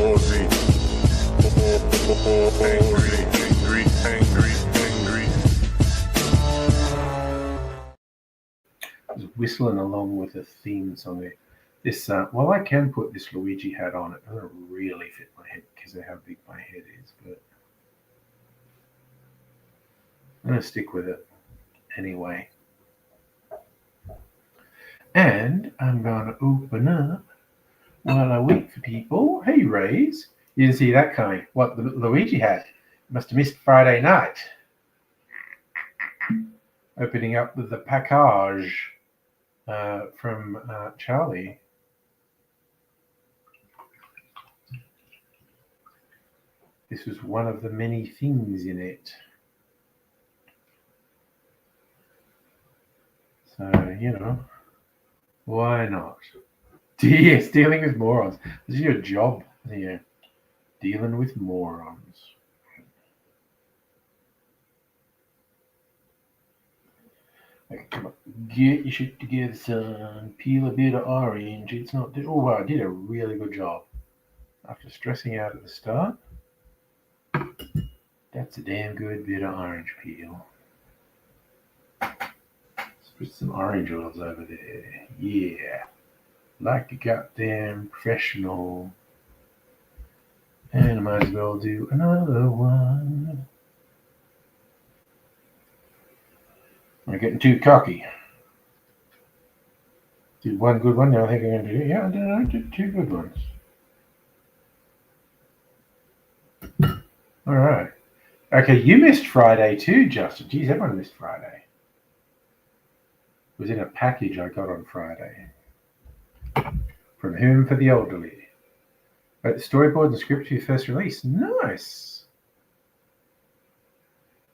Aussie, Aussie, angry, Aussie, angry. Just whistling along with a theme song there. This, well, I can put this Luigi hat on. It doesn't really fit my head because of how big my head is, but I'm going to stick with it anyway. And I'm going to open up while I wait for people. Hey, Rays. You didn't see that coming. What, the Luigi hat? Must have missed Friday night. Opening up with the package from Charlie. This was one of the many things in it. So, you know, why not? Yes, dealing with morons. This is your job here. Dealing with morons. Okay, come on. Get your shit together, son. Peel a bit of orange. It's not... Oh, wow, I did a really good job. After stressing out at the start, that's a damn good bit of orange peel. Let's put some orange oils over there. Yeah. Like a goddamn professional. And I might as well do another one. I'm getting too cocky. Did one good one, now I think I'm going to do... Yeah, I did two good ones. All right. Okay, you missed Friday too, Justin. Geez, everyone missed Friday. It was in a package I got on Friday. From Whom for the Elderly. But the storyboard and script for your first release. Nice.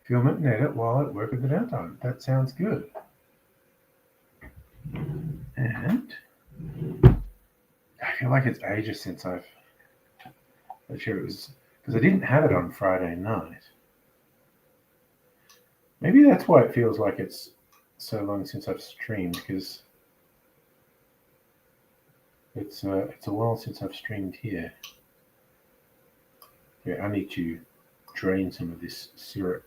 Film it and edit while at work at the downtime. That sounds good. And I feel like it's ages since I'm sure it was, because I didn't have it on Friday night. Maybe that's why it feels like it's so long since I've streamed, because it's a while since I've streamed here. Yeah, I need to drain some of this syrup.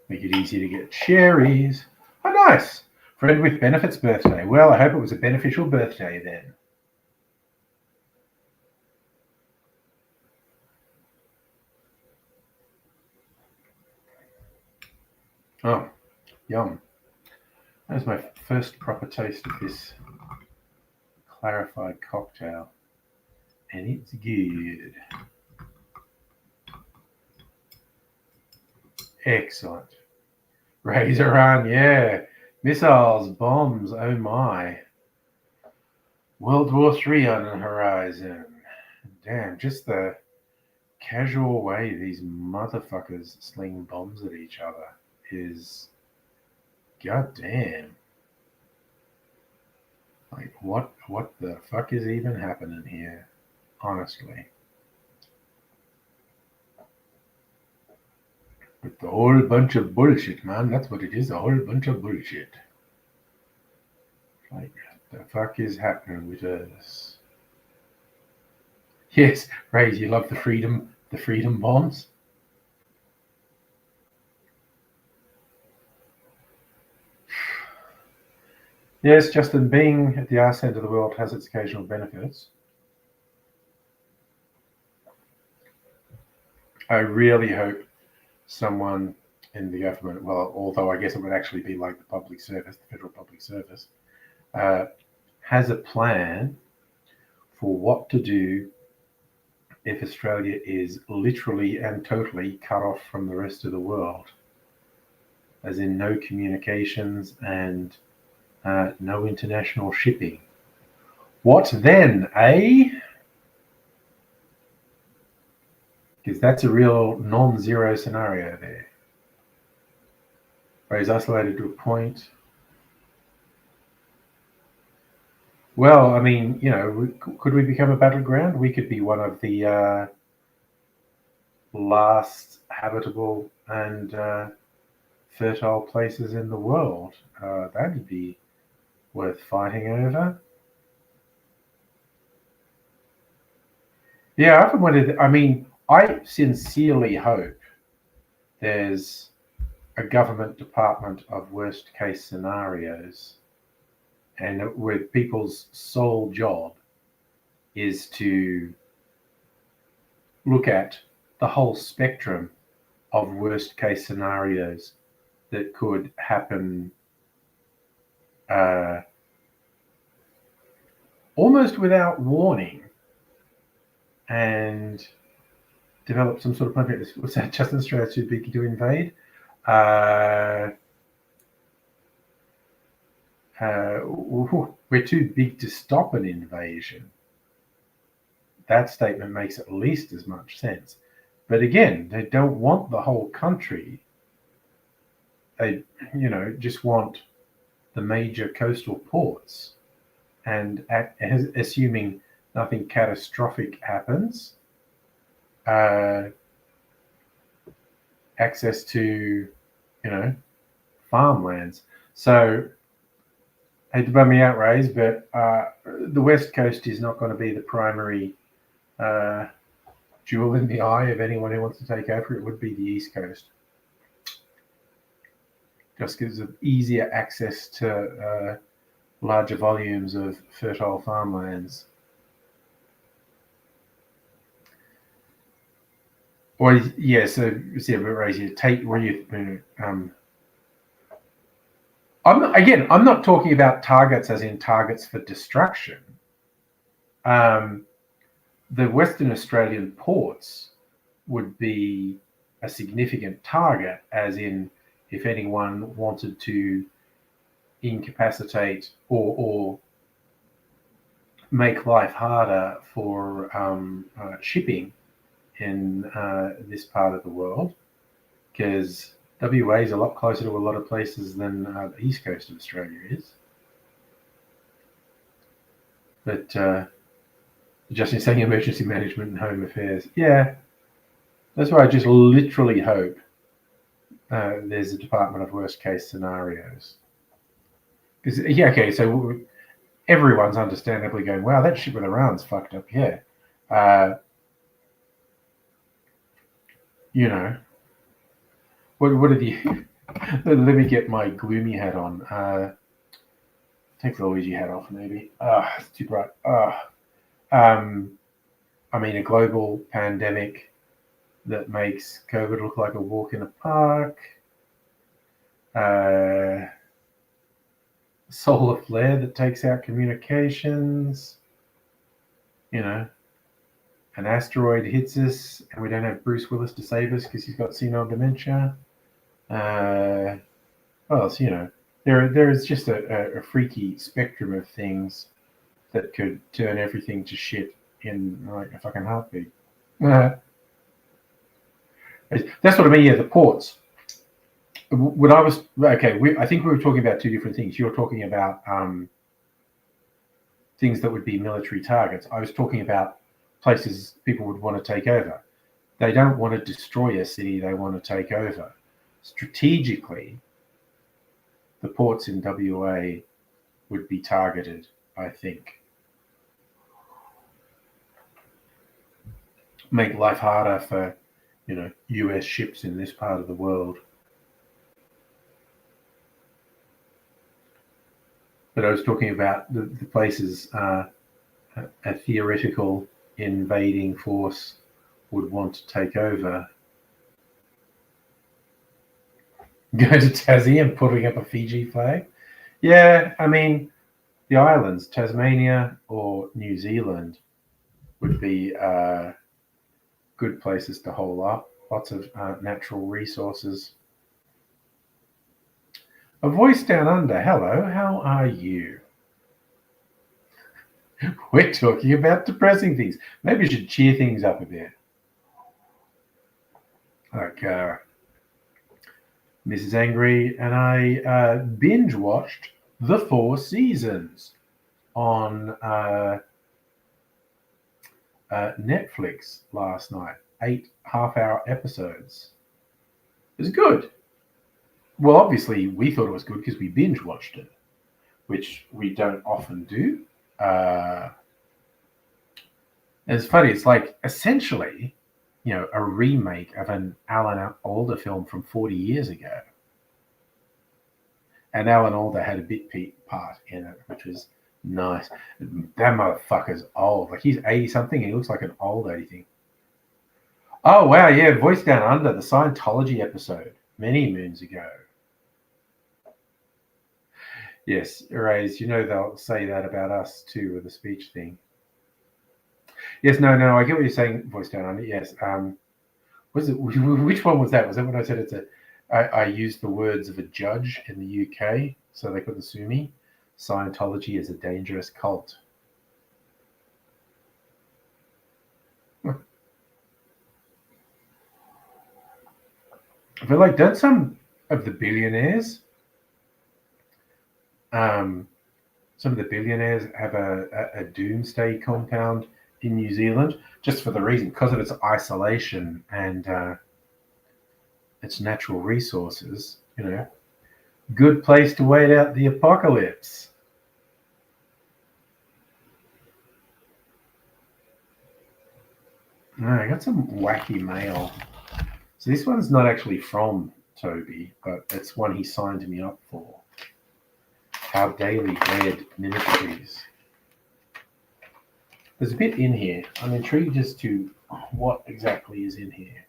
Make it easy to get cherries. Oh, nice! Friend with benefits birthday. Well, I hope it was a beneficial birthday then. Oh, yum. That was my first proper taste of this clarified cocktail. And it's good. Excellent. Razor on, yeah. Missiles, bombs, oh my. World War III on the horizon. Damn, just the casual way these motherfuckers sling bombs at each other is goddamn. Like, what the fuck is even happening here? Honestly. It's a whole bunch of bullshit, man. That's what it is, a whole bunch of bullshit. Like, the fuck is happening with us? Yes, Ray, you love the freedom bombs? Yes, Justin, being at the arse end of the world has its occasional benefits. I really hope someone in the government, well, although I guess it would actually be like the public service, the federal public service, has a plan for what to do if Australia is literally and totally cut off from the rest of the world, as in no communications and no international shipping. What then, eh? Because that's a real non-zero scenario there. Or he's isolated to a point. Well, I mean, could we become a battleground? We could be one of the last habitable and fertile places in the world. That'd be worth fighting over. Yeah, I often wondered. I mean, I sincerely hope there's a government department of worst case scenarios, and where people's sole job is to look at the whole spectrum of worst case scenarios that could happen almost without warning, and develop some sort of plan. Was that Justin Australia too big to invade? We're too big to stop an invasion. That statement makes at least as much sense. But again, they don't want the whole country. They, just want the major coastal ports, and assuming nothing catastrophic happens, access to, farmlands. So, I hate to bum me out, Rays, but the West Coast is not going to be the primary jewel in the eye of anyone who wants to take over. It would be the East Coast. Just gives it easier access to larger volumes of fertile farmlands. Or yeah, so see, Rays, you take where you. I'm not talking about targets as in targets for destruction. The Western Australian ports would be a significant target, as in if anyone wanted to incapacitate or make life harder for shipping in this part of the world, because WA is a lot closer to a lot of places than the east coast of Australia is. But just in saying emergency management and home affairs, yeah, that's why I just literally hope there's a department of worst case scenarios. Because so everyone's understandably going, wow, that shit with Iran's fucked up, yeah. What are the? Let me get my gloomy hat on. Take the Luigi hat off, maybe. It's too bright. I mean, a global pandemic that makes COVID look like a walk in a park. Solar flare that takes out communications. An asteroid hits us and we don't have Bruce Willis to save us because he's got senile dementia. Well, there is just a freaky spectrum of things that could turn everything to shit in like a fucking heartbeat. That's what I mean. Yeah, the ports. I think we were talking about two different things. You're talking about things that would be military targets. I was talking about places people would want to take over. They don't want to destroy a city, they want to take over. Strategically, the ports in WA would be targeted, I think. Make life harder for, US ships in this part of the world. But I was talking about the places a theoretical invading force would want to take over. Go to Tassie and putting up a Fiji flag. Yeah, I mean, the islands, Tasmania or New Zealand, would be good places to hole up. Lots of natural resources. A voice down under. Hello, how are you? We're talking about depressing things. Maybe we should cheer things up a bit. Like, Mrs. Angry and I binge watched the 4 seasons on Netflix last night. 8 half-hour episodes. It was good. Well, obviously, we thought it was good because we binge watched it, which we don't often do. It's funny. It's like essentially, a remake of an Alan Alda film from 40 years ago. And Alan Alda had a bit part in it, which was nice. That motherfucker's old. Like, he's 80 something and he looks like an old 80. Oh, wow. Yeah. Voice Down Under, the Scientology episode many moons ago. Yes, Rays, they'll say that about us too with the speech thing. Yes, no, I get what you're saying, Voice Down Under. Yes. Was it, which one was that? Was that when I said I used the words of a judge in the UK so they couldn't sue me? Scientology is a dangerous cult. I feel like, don't some of the billionaires, some of the billionaires have a doomsday compound in New Zealand just for the reason, because of its isolation and its natural resources, good place to wait out the apocalypse. I got some wacky mail. So this one's not actually from Toby, but it's one he signed me up for. Our daily bread ministries. There's a bit in here. I'm intrigued as to what exactly is in here.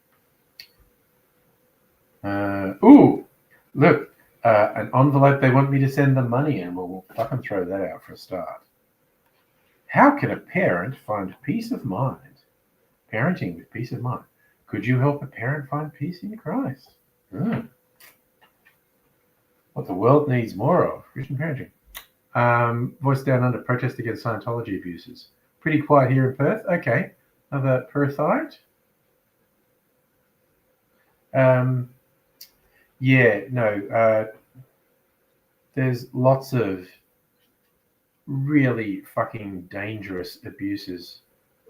Look, an envelope they want me to send them money in. Well, we'll fucking throw that out for a start. How can a parent find peace of mind? Parenting with peace of mind. Could you help a parent find peace in Christ? What the world needs more of, Christian parenting. Voice Down Under, protest against Scientology abuses. Pretty quiet here in Perth. Okay, another Perthite. There's lots of really fucking dangerous abuses.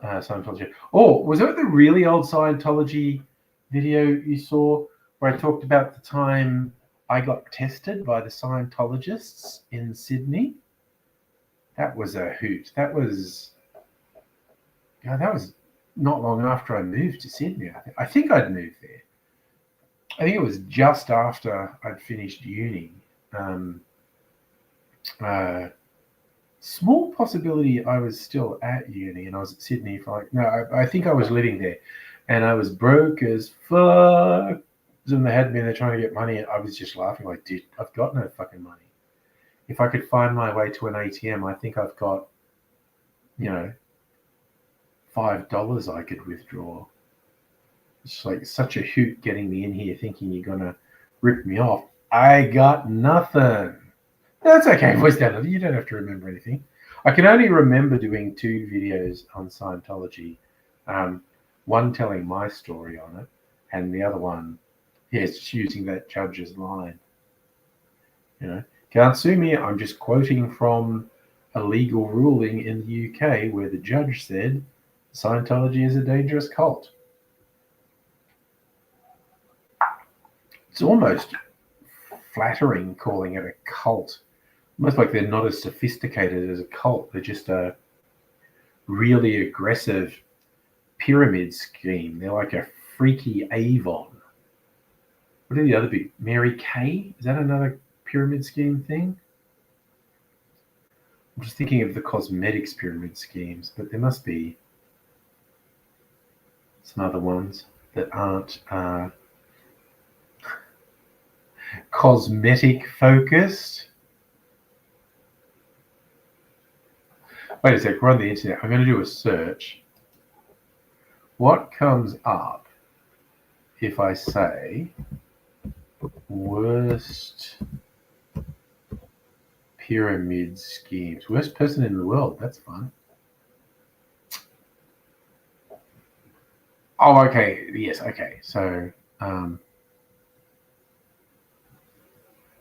Scientology. Oh, was it the really old Scientology video you saw where I talked about the time I got tested by the Scientologists in Sydney? That was a hoot. That was not long after I moved to Sydney. I think I'd moved there. I think it was just after I'd finished uni. Small possibility I was still at uni and I was at Sydney for I think I was living there and I was broke as fuck. And they had me there trying to get money. I was just laughing like, dude, I've got no fucking money. If I could find my way to an ATM, I think I've got, $5 I could withdraw. It's like such a hoot getting me in here thinking you're going to rip me off. I got nothing. That's okay, Voice Down Under. You don't have to remember anything. I can only remember doing 2 videos on Scientology. One telling my story on it, and the other one, just using that judge's line. Can't sue me. I'm just quoting from a legal ruling in the UK where the judge said Scientology is a dangerous cult. It's almost flattering calling it a cult. Almost like they're not as sophisticated as a cult. They're just a really aggressive pyramid scheme. They're like a freaky Avon. What are the other big? Mary Kay? Is that another pyramid scheme thing? I'm just thinking of the cosmetics pyramid schemes, but there must be some other ones that aren't cosmetic focused. Wait a sec, we're on the internet. I'm going to do a search. What comes up if I say worst pyramid schemes? Worst person in the world. That's fun. Oh, okay. Yes, okay. So,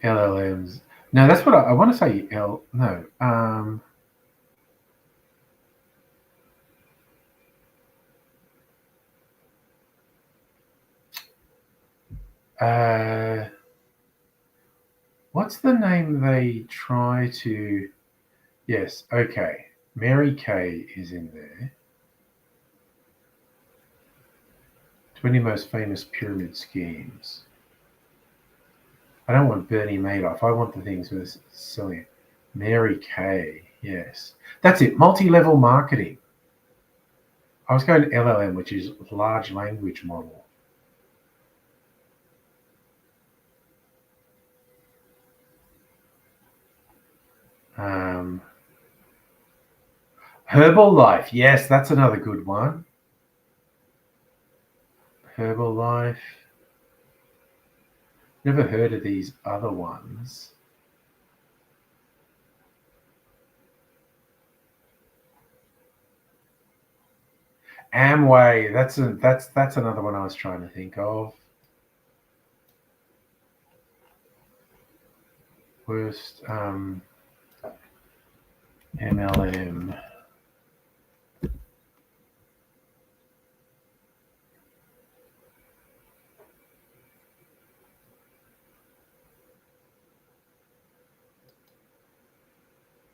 LLMs. No, that's what I want to say. No. What's the name they try to? Yes. Okay. Mary Kay is in there. 20 most famous pyramid schemes. I don't want Bernie Madoff. I want the things with selling. Mary Kay. Yes. That's it. Multi-level marketing. I was going to LLM, which is large language model. Herbalife. Yes, that's another good one. Herbalife. Never heard of these other ones. Amway. That's another one I was trying to think of. Worst MLM.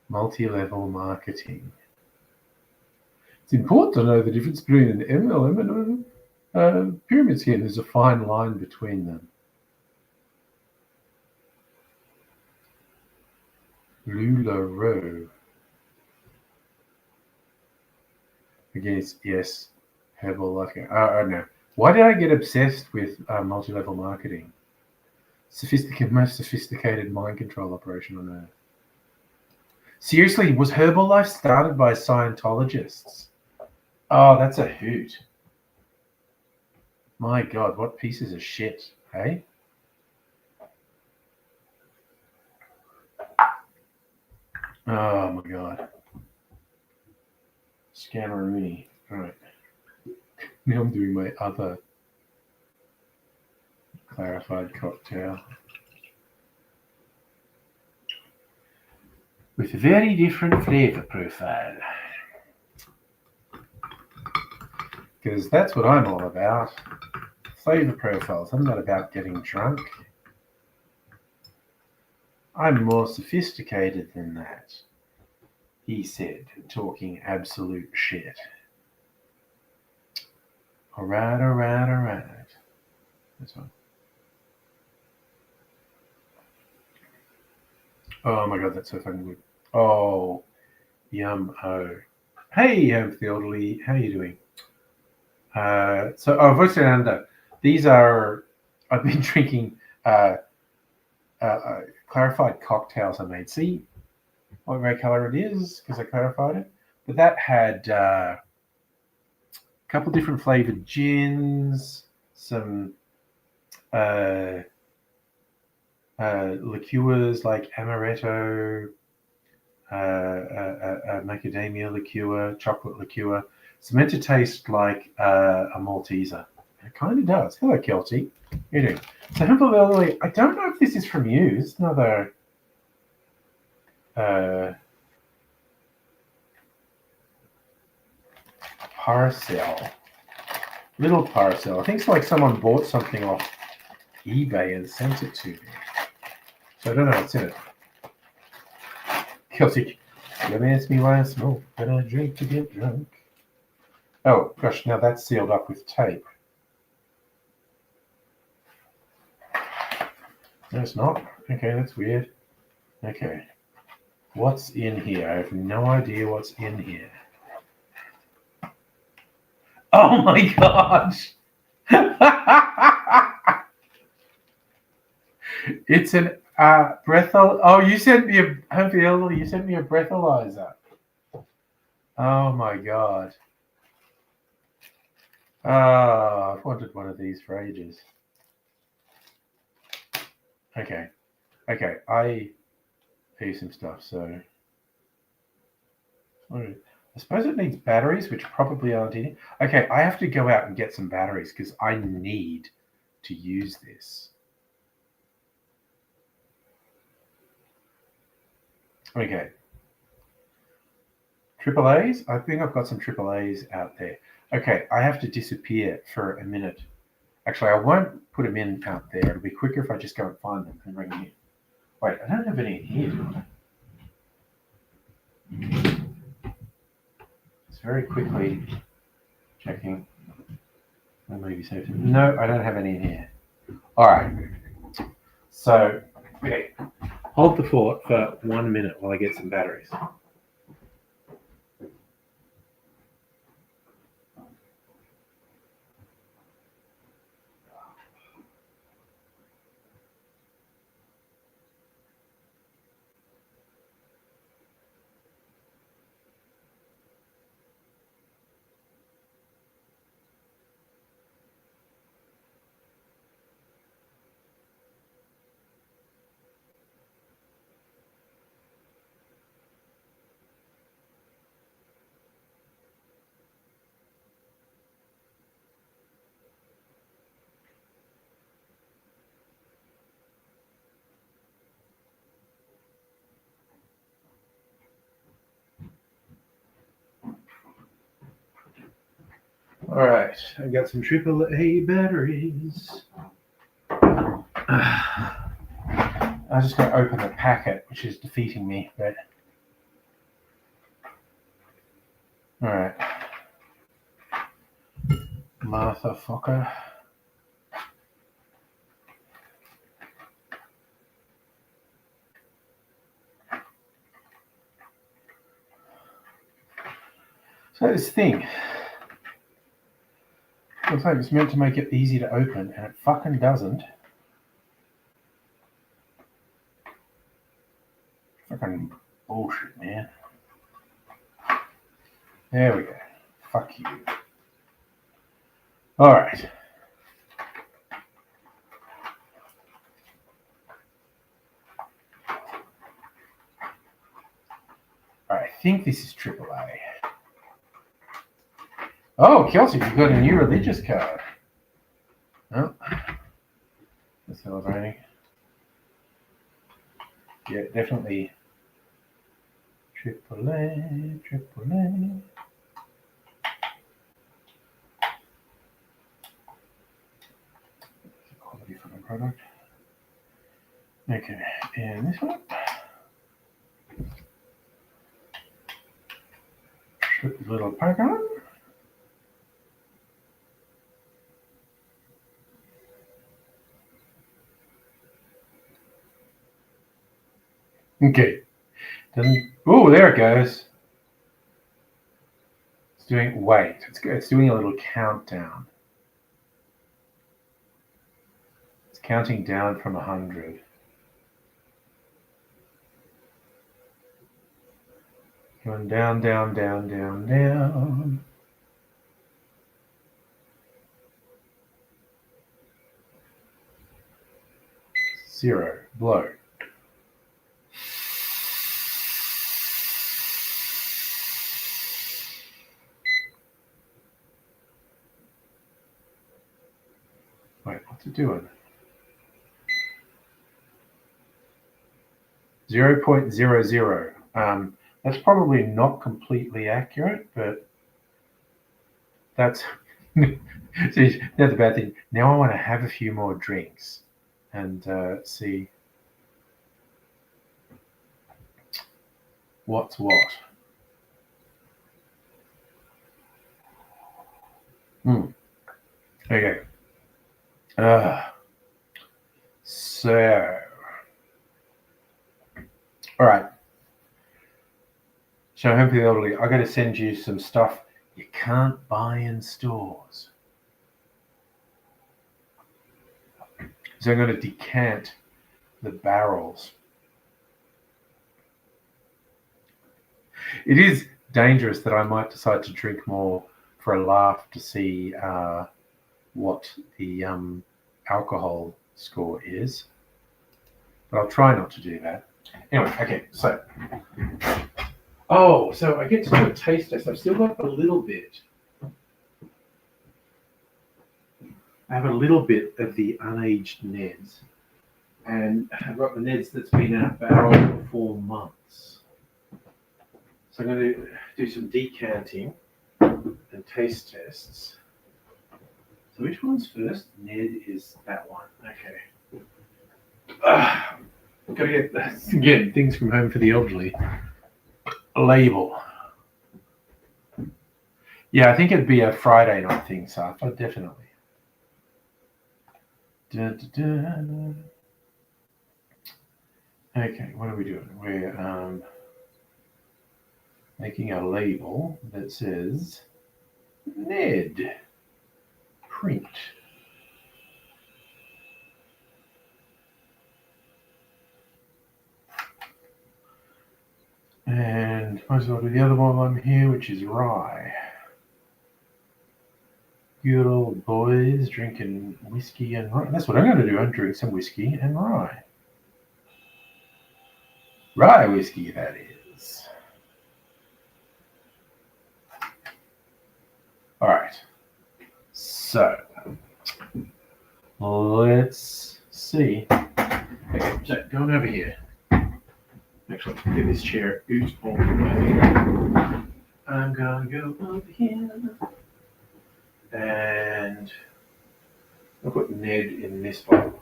Multi-level marketing. It's important to know the difference between an MLM and a pyramid scheme. There's a fine line between them. LuLaRoe. Against, yes, Herbalife. Oh, no. Why did I get obsessed with multi-level marketing? Most sophisticated mind control operation on earth. Seriously, was Herbalife started by Scientologists? Oh, that's a hoot. My God, what pieces of shit, hey? Oh my God. Scammeroonie. All right. Now I'm doing my other clarified cocktail. With a very different flavor profile. Because that's what I'm all about. Flavor profiles. I'm not about getting drunk. I'm more sophisticated than that, he said, talking absolute shit. All right. This one. Oh my God, that's so fucking good. Oh, yum. Oh. Hey, Theodore, how are you doing? Voice Fernando. These are, I've been drinking clarified cocktails I made. See what red color it is because I clarified it. But that had a couple different flavored gins, some liqueurs like amaretto, macadamia liqueur, chocolate liqueur. It's meant to taste like a Malteser. It kind of does. Hello, Kelty. How you doing? So, Hempelville, I don't know if this is from you. It's another parcel. Little parcel. I think it's like someone bought something off eBay and sent it to me. So I don't know what's in it. Celtic, you asked me why I smoke, but I drink to get drunk. Oh, gosh, now that's sealed up with tape. No, it's not. Okay, that's weird. Okay. What's in here? I have no idea what's in here. Oh my gosh! It's an breathal. Oh, you sent me a You sent me a breathalyzer. Oh my God. Oh, I've wanted one of these for ages. Okay. I pay some stuff, so I suppose it needs batteries, which probably aren't in it. Okay, I have to go out and get some batteries because I need to use this. Okay. Triple A's? I think I've got some triple A's out there. Okay, I have to disappear for a minute. Actually, I won't put them in out there. It'll be quicker if I just go and find them and bring them in. Wait, I don't have any in here, do I? Just very quickly checking. Maybe saved them. No, I don't have any in here. All right. So, okay. Hold the fort for 1 minute while I get some batteries. All right, I've got some AAA batteries. I just got to open the packet, which is defeating me, but all right. Martha Fokker. So this thing looks like it's meant to make it easy to open, and it fucking doesn't. Fucking bullshit, man. There we go. Fuck you. All right. I think this is AAA. Oh, Kelsey, you've got a new religious card. Oh, that's celebrating. Yeah, definitely AAA. Quality for the product. Okay, and this one. Put the little pack on. Okay. Oh, there it goes. It's doing, wait, it's doing a little countdown. It's counting down from 100. Going down, down, down, down, down. Zero. Blow. Wait, what's it doing? 0.00. That's probably not completely accurate, but that's see, that's the bad thing. Now I want to have a few more drinks and see what's what. Okay. So, all right. So, Home for the Elderly, I got to send you some stuff you can't buy in stores. So, I'm going to decant the barrels. It is dangerous that I might decide to drink more for a laugh to see what the alcohol score is, but I'll try not to do that. Anyway, okay, so so I get to do a taste test. I've still got a little bit. I have a little bit of the unaged Neds, and I've got the Neds that's been in a barrel for 4 months. So I'm going to do some decanting and taste tests. So which one's first? Ned is that one. Okay. Gotta get, again, things from home for the elderly. A label. Yeah, I think it'd be a Friday night thing, Safa, definitely. Dun, dun, dun. Okay, what are we doing? We're making a label that says Ned print. And might as well do the other one here, which is rye. Good old boys drinking whiskey and rye. That's what I'm going to do. I'm drink some whiskey and rye. Rye whiskey, that is. All right. So let's see. Okay, so going over here. Actually, get this chair out all the way. I'm gonna go over here and I'll put Ned in this bottle.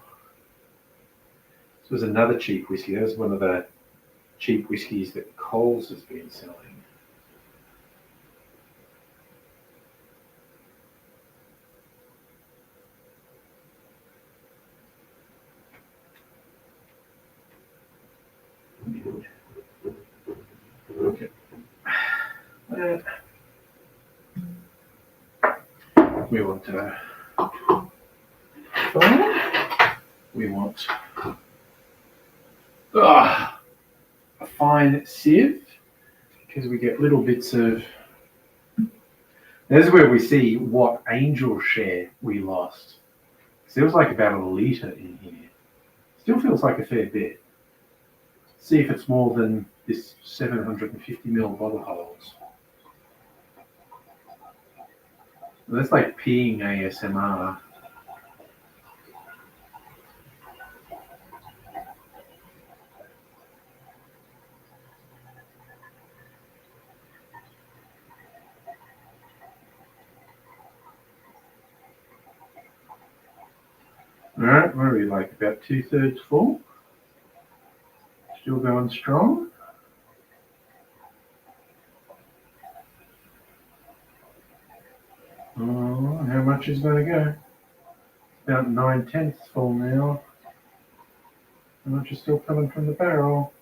This was another cheap whiskey. That was one of the cheap whiskies that Coles has been selling. Okay. We want a fine sieve because we get little bits of. This is where we see what angel share we lost. So there was like about a litre in here. Still feels like a fair bit. See if it's more than this 750ml bottle holds. That's like peeing ASMR. Alright, what are we like? About 2/3 full? Still going strong? Oh, how much is going to go? About 9/10 full now. How much is still coming from the barrel?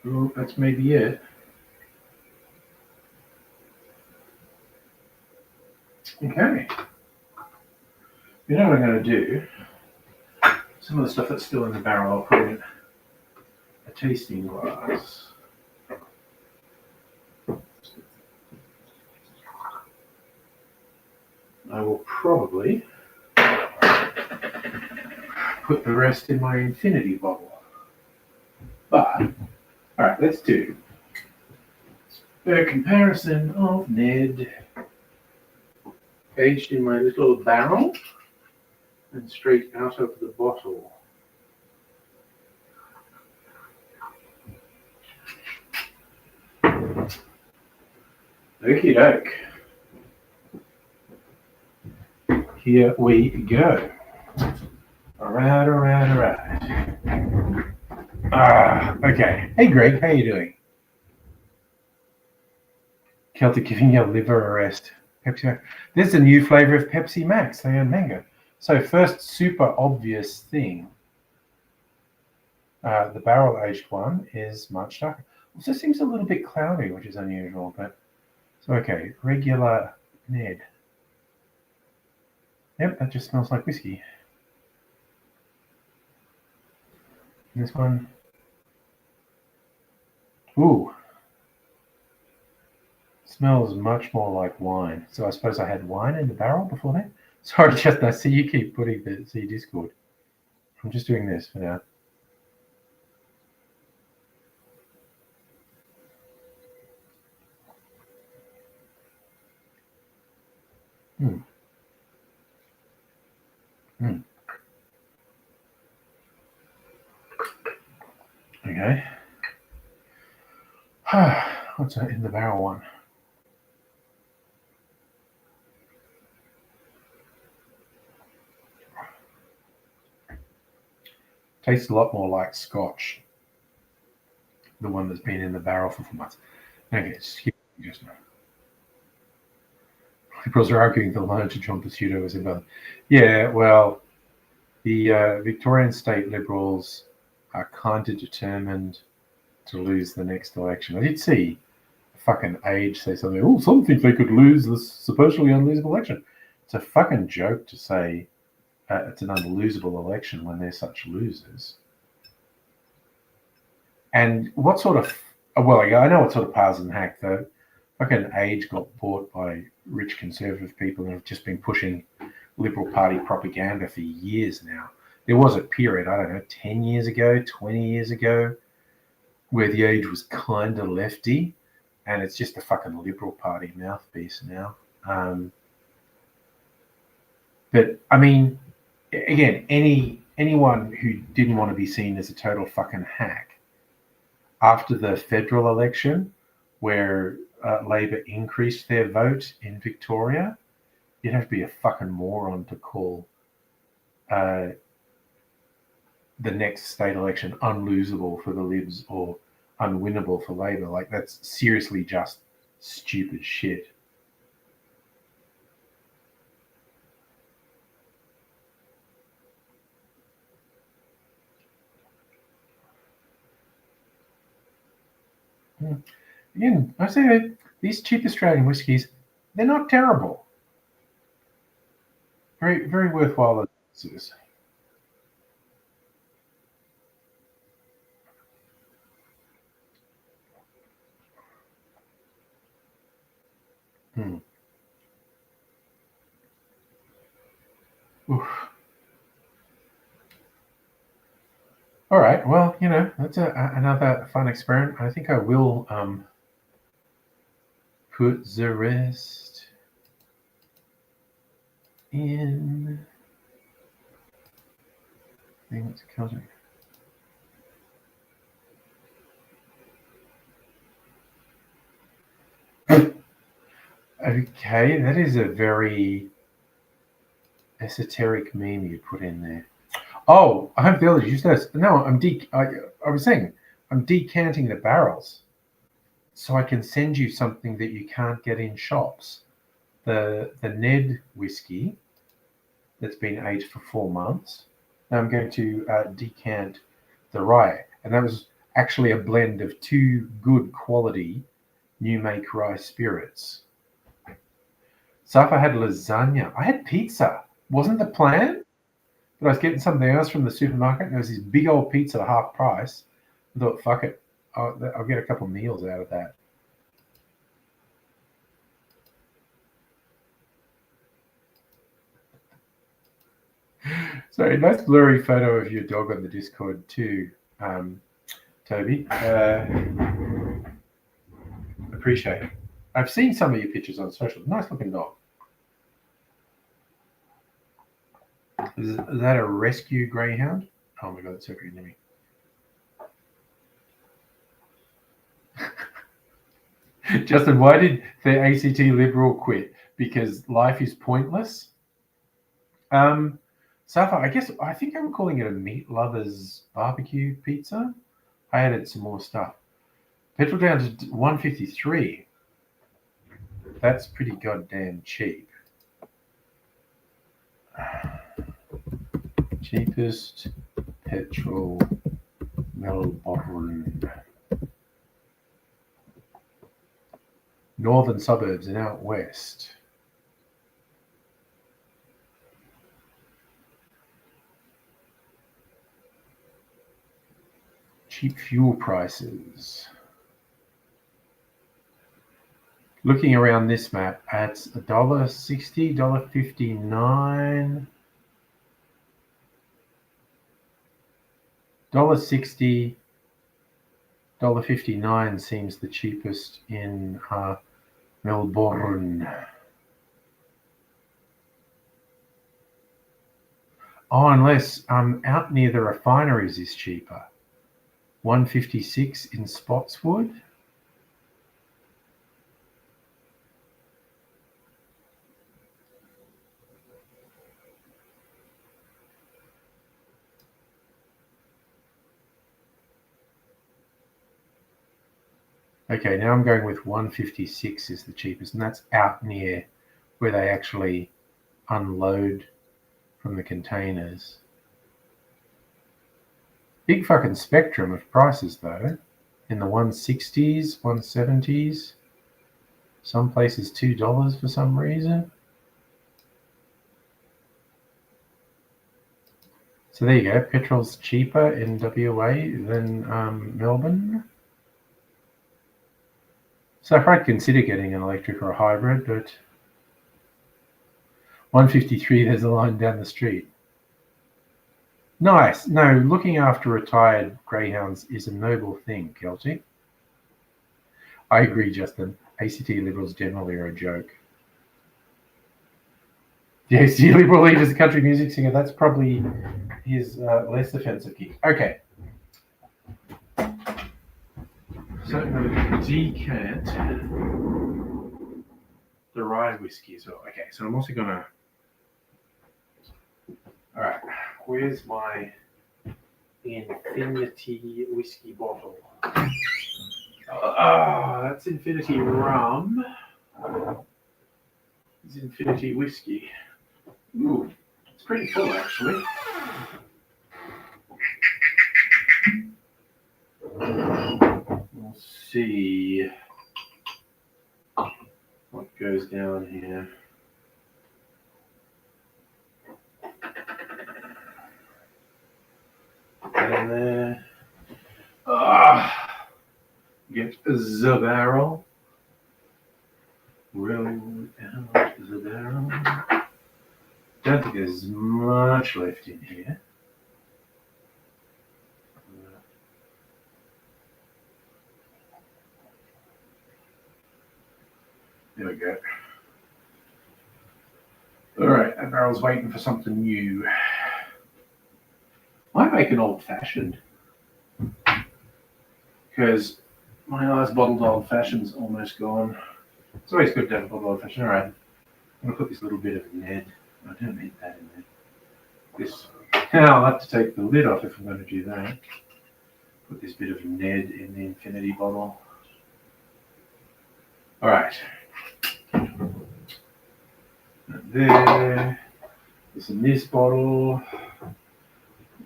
Oh, that's maybe it. Okay. You know what I'm going to do? Some of the stuff that's still in the barrel, I'll put in a tasting glass. I will probably put the rest in my infinity bottle. But, alright, let's do a comparison of Ned aged in my little barrel and straight out of the bottle. Okie doke. Here we go. Alright. Okay. Hey Greg, how you doing? Celtic giving you a liver arrest. Pepsi Max. This is a new flavor of Pepsi Max. They own mango. So first super obvious thing. The barrel aged one is much darker. Also seems a little bit cloudy, which is unusual, but so okay. Regular Ned. Yep, that just smells like whiskey. And this one. Ooh. Smells much more like wine. So I suppose I had wine in the barrel before that? Sorry, just I see you keep putting the Discord. I'm just doing this for now. What's that in the barrel one? Tastes a lot more like Scotch, the one that's been in the barrel for 4 months. Okay, just now. Liberals are arguing the line to John Pesutto was invalid. Yeah, well, the Victorian state Liberals are kind of determined to lose the next election. I did see fucking Age say something. Oh, some think they could lose this supposedly unlosable election. It's a fucking joke to say it's an unlosable election when they're such losers. And what sort of, well, I know what sort of partisan hack though. Fucking Age got bought by rich conservative people and have just been pushing Liberal Party propaganda for years now. There was a period, I don't know, 10 years ago, 20 years ago, where the Age was kind of lefty, and it's just a fucking Liberal Party mouthpiece now. But I mean, again, anyone who didn't want to be seen as a total fucking hack after the federal election, where Labor increased their vote in Victoria, you'd have to be a fucking moron to call the next state election unlosable for the Libs or unwinnable for Labor. Like, that's seriously just stupid shit. Again, I say that these cheap Australian whiskies, they're not terrible. Very, very worthwhile. Oof. All right. Well, that's another fun experiment. I think I will put the rest in. I think it's counting. Okay, that is a very esoteric meme you put in there. Oh, I hope the others use this. No, I was saying I'm decanting the barrels so I can send you something that you can't get in shops. The Ned whiskey that's been aged for 4 months. Now I'm going to decant the rye, and that was actually a blend of 2 good quality new make rye spirits. So if I had lasagna, I had pizza. Wasn't the plan? But I was getting something else from the supermarket, and there was this big old pizza at half price. I thought, fuck it, I'll get a couple of meals out of that. Sorry, nice blurry photo of your dog on the Discord too, Toby. Appreciate it. I've seen some of your pictures on social. Nice looking dog. Is that a rescue greyhound? Oh my god, that's so great to me. Justin, why did the ACT Liberal quit? Because life is pointless? Safa, I think I'm calling it a meat lover's barbecue pizza. I added some more stuff. Petrol down to 153. That's pretty goddamn cheap. Cheapest petrol Melbourne. Northern suburbs and out west. Cheap fuel prices. Looking around this map, it's $1.60, $1.59, $1.60, $1.59 seems the cheapest in Melbourne. Oh, unless out near the refineries is cheaper. $1.56 in Spotswood. Okay, now I'm going with 156 is the cheapest, and that's out near where they actually unload from the containers. Big fucking spectrum of prices though. In the 160s, 170s, some places $2 for some reason. So there you go. Petrol's cheaper in WA than Melbourne. So if I'd consider getting an electric or a hybrid, but 153, there's a line down the street. Nice. No, looking after retired greyhounds is a noble thing, Kelty. I agree, Justin. ACT Liberals generally are a joke. The ACT Liberal leader is a country music singer. That's probably his less offensive gig. Okay. So I'm going to decant the rye whiskey as well. Okay, so I'm also going to... All right, where's my Infinity whiskey bottle? That's Infinity rum. It's Infinity whiskey. Ooh, it's pretty full actually. We'll see what goes down here. And there. Get the barrel. Roll out the barrel. Don't think there's much left in here. There we go. All right, that barrel's waiting for something new. I make an old-fashioned because my last bottled old-fashioned's almost gone. It's always good to have a bottled old-fashioned. All right, I'm gonna put this little bit of Ned. I don't need that in there. This. Now I'll have to take the lid off if I'm going to do that. Put this bit of Ned in the Infinity bottle. All right. There. This in this bottle. I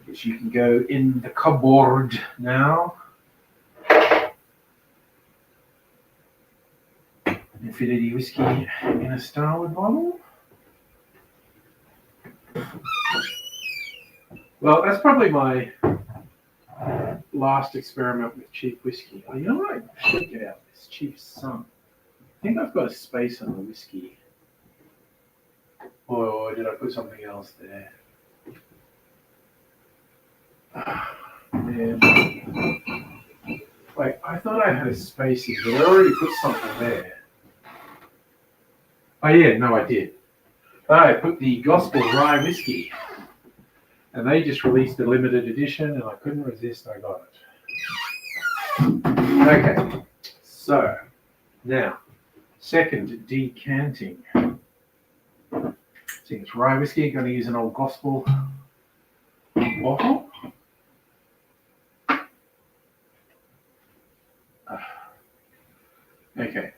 guess you can go in the cupboard now. Infinity whiskey in a Starwood bottle. Well, that's probably my last experiment with cheap whiskey. Oh, you know what? I should get out this Chief Sun. I think I've got a space on the whiskey. Or did I put something else there? Man. Wait, I thought I had a space here, but I already put something there. Oh yeah, no, I did. I put the Gospel Rye Whiskey. And they just released a limited edition, and I couldn't resist, I got it. Okay, so now, second decanting. See, it's rye whiskey. Going to use an old Gospel bottle. Okay.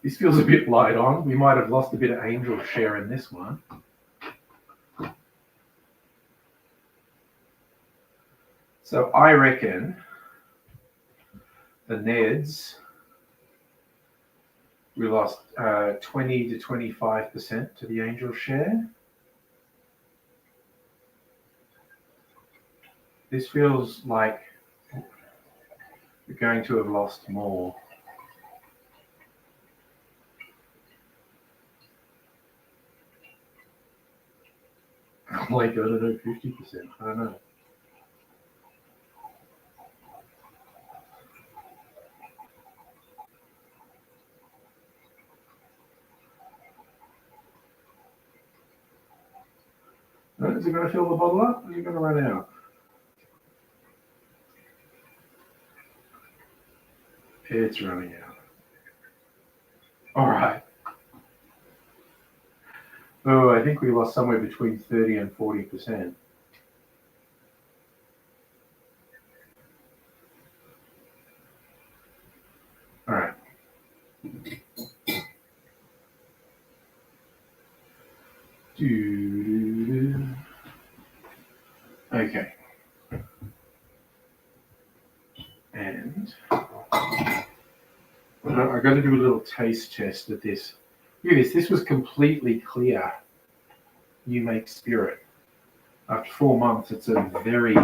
This feels a bit light on. We might have lost a bit of Angel share in this one. So I reckon the Neds, we lost 20 to 25% to the Angel share. This feels like we're going to have lost more. Oh my god, I know 50%. I don't know. Is it going to fill the bottle up or are you going to run out? It's running out. All right. Oh, I think we lost somewhere between 30 and 40%. Doo-doo-doo. Okay. And I got to do a little taste test of this. Look at this. This was completely clear. You make spirit. After 4 months, it's a very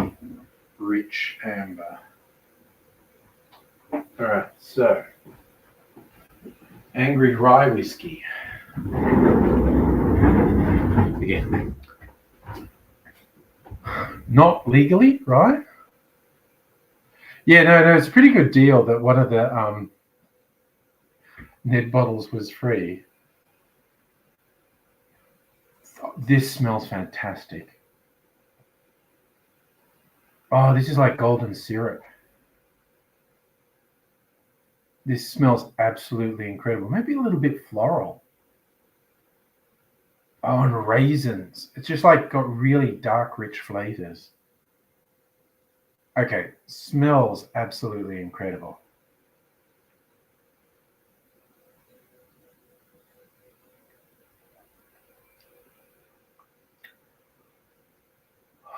rich amber. All right, so Angry Rye Whiskey. Again, not legally, right? Yeah, no, it's a pretty good deal that one of the Ned bottles was free. This smells fantastic. Oh, this is like golden syrup. This smells absolutely incredible. Maybe a little bit floral. Oh, and raisins. It's just like got really dark, rich flavors. Okay, smells absolutely incredible.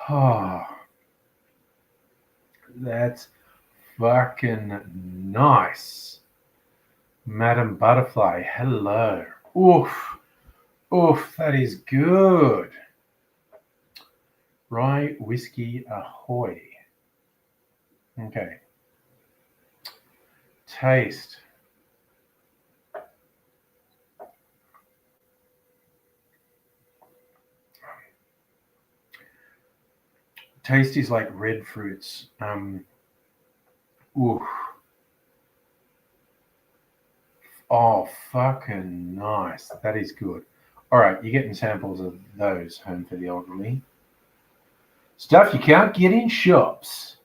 Oh, that's fucking nice. Madam Butterfly, hello. Oof, oof, that is good. Rye Whiskey Ahoy. Okay. Taste. Taste is like red fruits. Oof. Oh, fucking nice. That is good. All right, you're getting samples of those home for the elderly. Stuff you can't get in shops.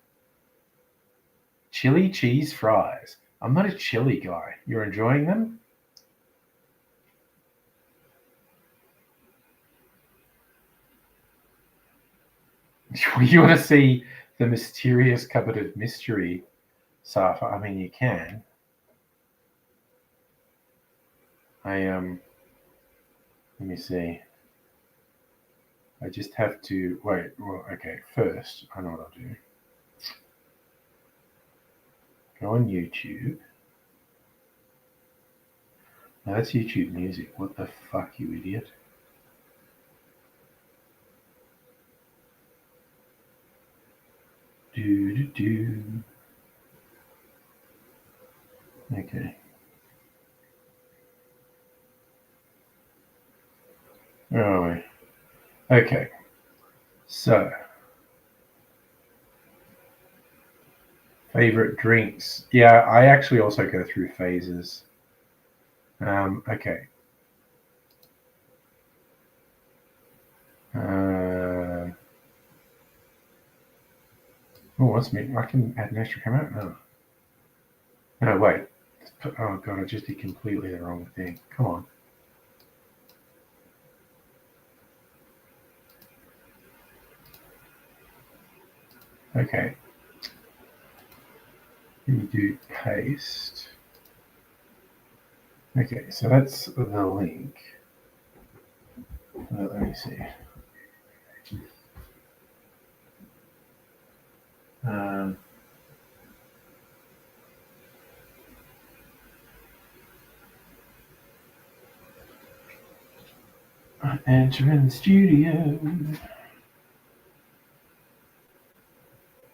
Chili cheese fries. I'm not a chili guy. You're enjoying them? You want to see the mysterious cupboard of mystery, Safa? I mean, you can. Let me see. I just have to wait. Well, okay. First, I know what I'll do. Go on YouTube. No, that's YouTube Music. What the fuck, you idiot? Do. Okay. Where are we? Okay. So, favorite drinks. Yeah, I actually also go through phases. Okay. Oh, what's me? I can add an extra camera? No. No, wait. Oh, God, I just did completely the wrong thing. Come on. Okay. You do paste. Okay, so that's the link. Let me see. Entering the studio.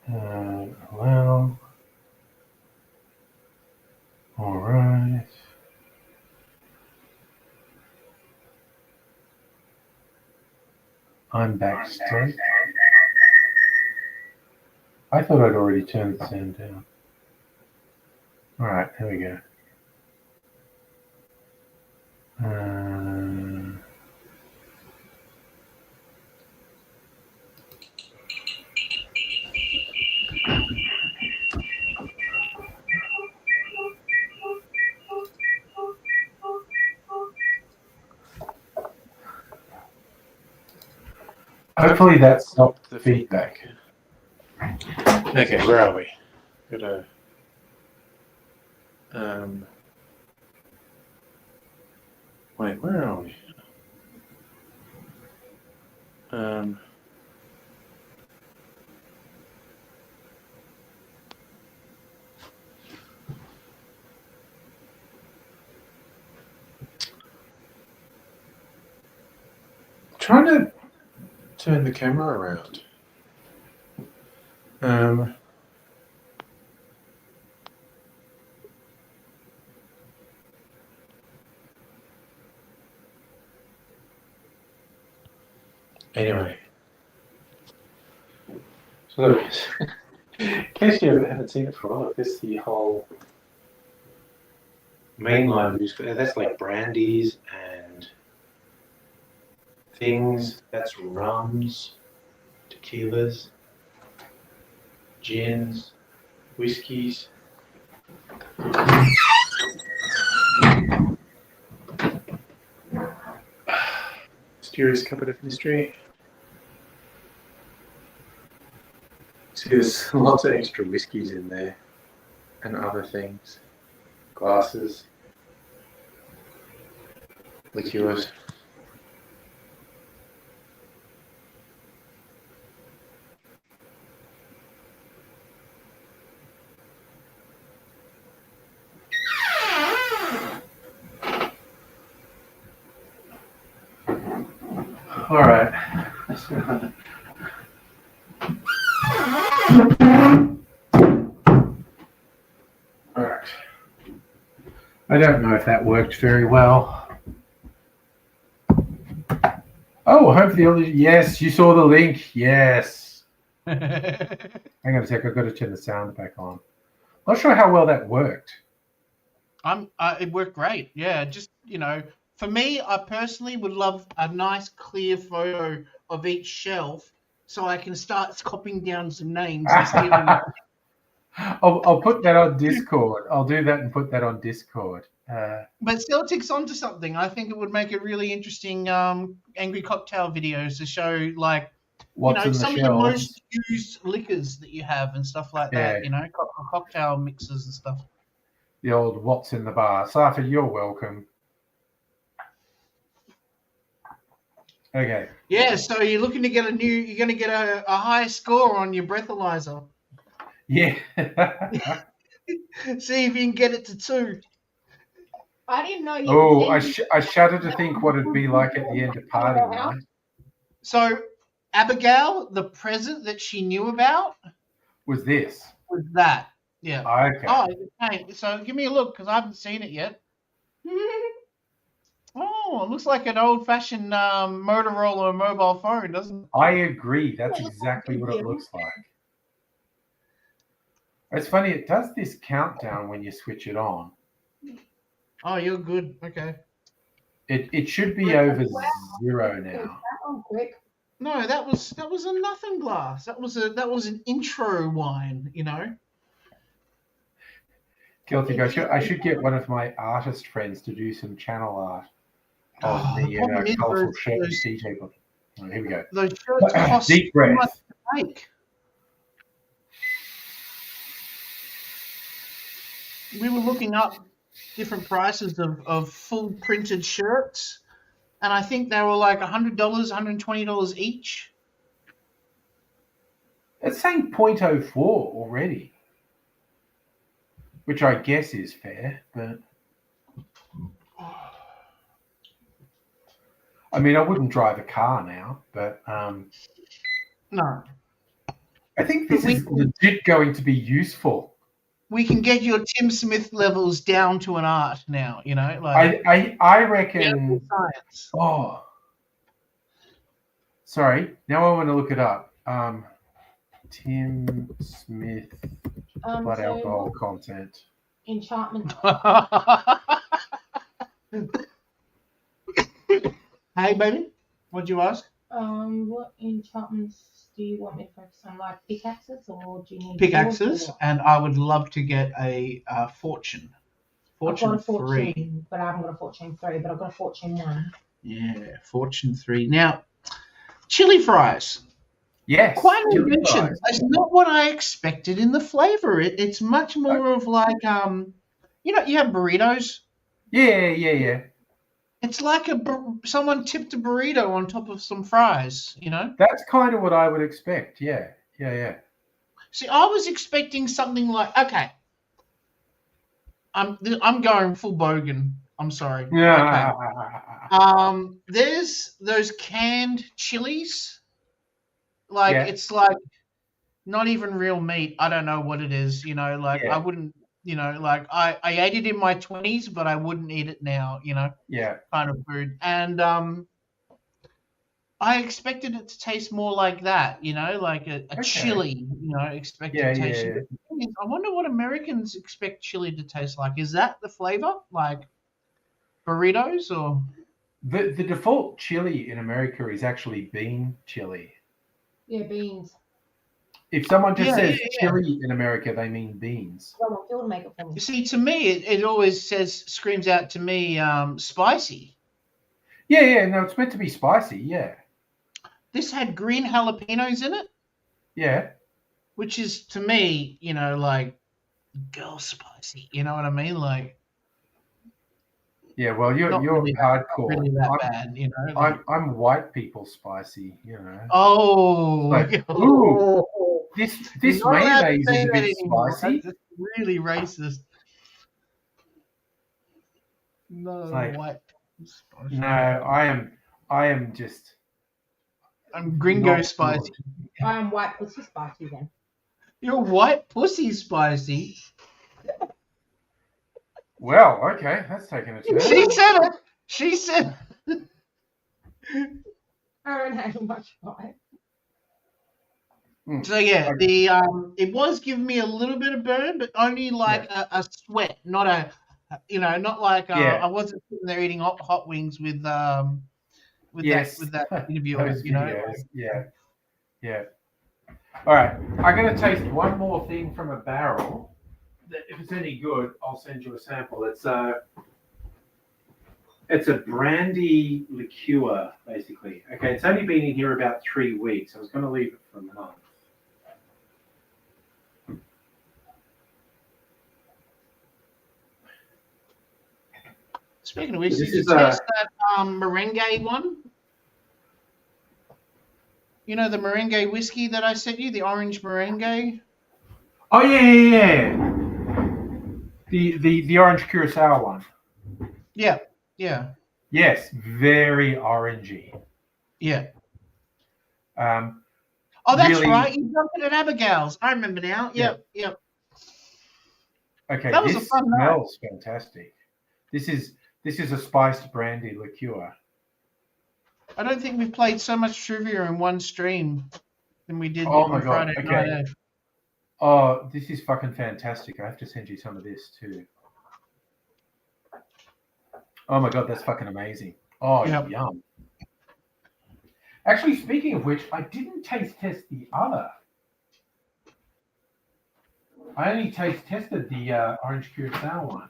Allow. All right. I'm backstage. I thought I'd already turned the sound down. All right, here we go. Hopefully that stopped the feedback. Okay, where are we? Gotta. Wait, where are we? Trying to turn the camera around. Anyway, so look, in case you haven't seen it for a while, this is the whole mainline booze. That's like brandies and things. That's rums, tequilas, gins, whiskies. Mysterious cupboard of mystery. See, there's lots of extra whiskies in there and other things. Glasses, liqueurs. All right. All right. I don't know if that worked very well. Oh, hopefully, yes, you saw the link. Yes. Hang on a sec. I've got to turn the sound back on. Not sure how well that worked. It worked great. Yeah, just, for me, I personally would love a nice clear photo of each shelf so I can start copying down some names. I'll put that on Discord. I'll do that and put that on Discord. But Celtic's onto something. I think it would make it really interesting Angry Cocktail videos to show, like, what's in the some shelves. of the most used liquors that you have and stuff like that, cocktail mixes and stuff. The old what's in the bar. Safa, you're welcome. Okay. Yeah, so you're looking to get you're going to get a high score on your breathalyzer. Yeah. See if you can get it to 2. I didn't know you. Oh, I shudder to think what it'd be like at the end of party night. So, Abigail, the present that she knew about was this. Was that? Yeah. Okay. Oh, okay. So give me a look because I haven't seen it yet. Oh, it looks like an old-fashioned Motorola mobile phone, doesn't it? I agree. That's exactly what it looks like. It's funny. It does this countdown when you switch it on. Oh, you're good. Okay. It should be over 0 now. Quick. No, that was a nothing glass. That was an intro wine. Celtic, I should get one of my artist friends to do some channel art of the colourful shirt and DJ book. Oh, here we go. Those shirts cost Deep so much breath. to make. We were looking up different prices of full printed shirts, and I think they were like $100, $120 each. It's saying 0.04 already, which I guess is fair, but I mean, I wouldn't drive a car now, but No. I think this is legit going to be useful. We can get your Tim Smith levels down to an art now, like I reckon. science. Oh, sorry. Now I want to look it up. Tim Smith blood alcohol content. Enchantment. Hey, baby, what'd you ask? What enchantments do you want me to focus on? Like pickaxes, or do you need Pickaxes, and I would love to get a fortune. I've got a Fortune 3. fortune, but I haven't got a fortune 3, but I've got a fortune 1. Yeah, fortune 3. Now, chili fries. Yes. Quite an chili invention. fries. It's not what I expected in the flavor. It's much more of like you have burritos. Yeah. It's like someone tipped a burrito on top of some fries. That's kind of what I would expect. Yeah. See, I was expecting something like, okay, I'm going full bogan. I'm sorry. Okay. Yeah. There's those canned chilies. Like Yeah. it's like not even real meat. I don't know what it is. You know, like I Yeah. wouldn't. You know, like I ate it in my 20s, but I wouldn't eat it now. You know, Yeah. kind of food. And I expected it to taste more like that. You know, like a Okay. chili. You know, Yeah. expected taste. Yeah. But the thing is, I wonder what Americans expect chili to taste like. Is that the flavor, like burritos, or? The default chili in America is actually bean chili. Yeah, beans. If someone just Yeah, yeah, says yeah. chili in America, they mean beans. I want Phil to make it for You me. see, to me, it always screams out to me, spicy. Yeah, yeah. No, it's meant to be spicy. Yeah, This had green jalapenos in it, yeah, which is to me, you know, like girl spicy. You know what I mean? Like yeah. Well, you're not you're really that, not hardcore. really that bad. You know? Like, I'm white people spicy. You know. oh, Like, ooh, oh, this you're not allowed to mayonnaise say is a that bit anymore. spicy. That's really racist. No, It's like, white. Spicy. no, I am just I'm gringo not spicy. good. I am white pussy spicy then. You're white pussy spicy. Well, okay, that's taking a turn. She said it. She said. I don't have much white. So yeah, it was giving me a little bit of burn, but only like a sweat, not a, you know, not like Yeah. I wasn't sitting there eating hot wings with Yes, that interviewer, those you know. videos. Yeah, yeah. All right, I'm going to taste one more thing from a barrel. If it's any good, I'll send you a sample. It's a brandy liqueur, basically. Okay, it's only been in here about 3 weeks. I was going to leave it for a month. Speaking of which, This did you is taste that merengue one? You know the merengue whiskey that I sent you, the orange merengue. Oh yeah. The orange curacao one. Yeah, yeah, Yes, very orangey. yeah. Um, Oh, that's really, right. You dumped it at Abigail's. I remember now. Yep, yep. Okay, That was this a fun night. smells fantastic. This is a spiced brandy liqueur. I don't think we've played so much trivia in one stream than we did Oh my on God, Friday okay. night. eh? Oh, this is fucking fantastic. I have to send you some of this too. Oh my God, that's fucking amazing. Oh, Yep. yum. Actually, speaking of which, I didn't taste test the other. I only taste tested the orange curacao one.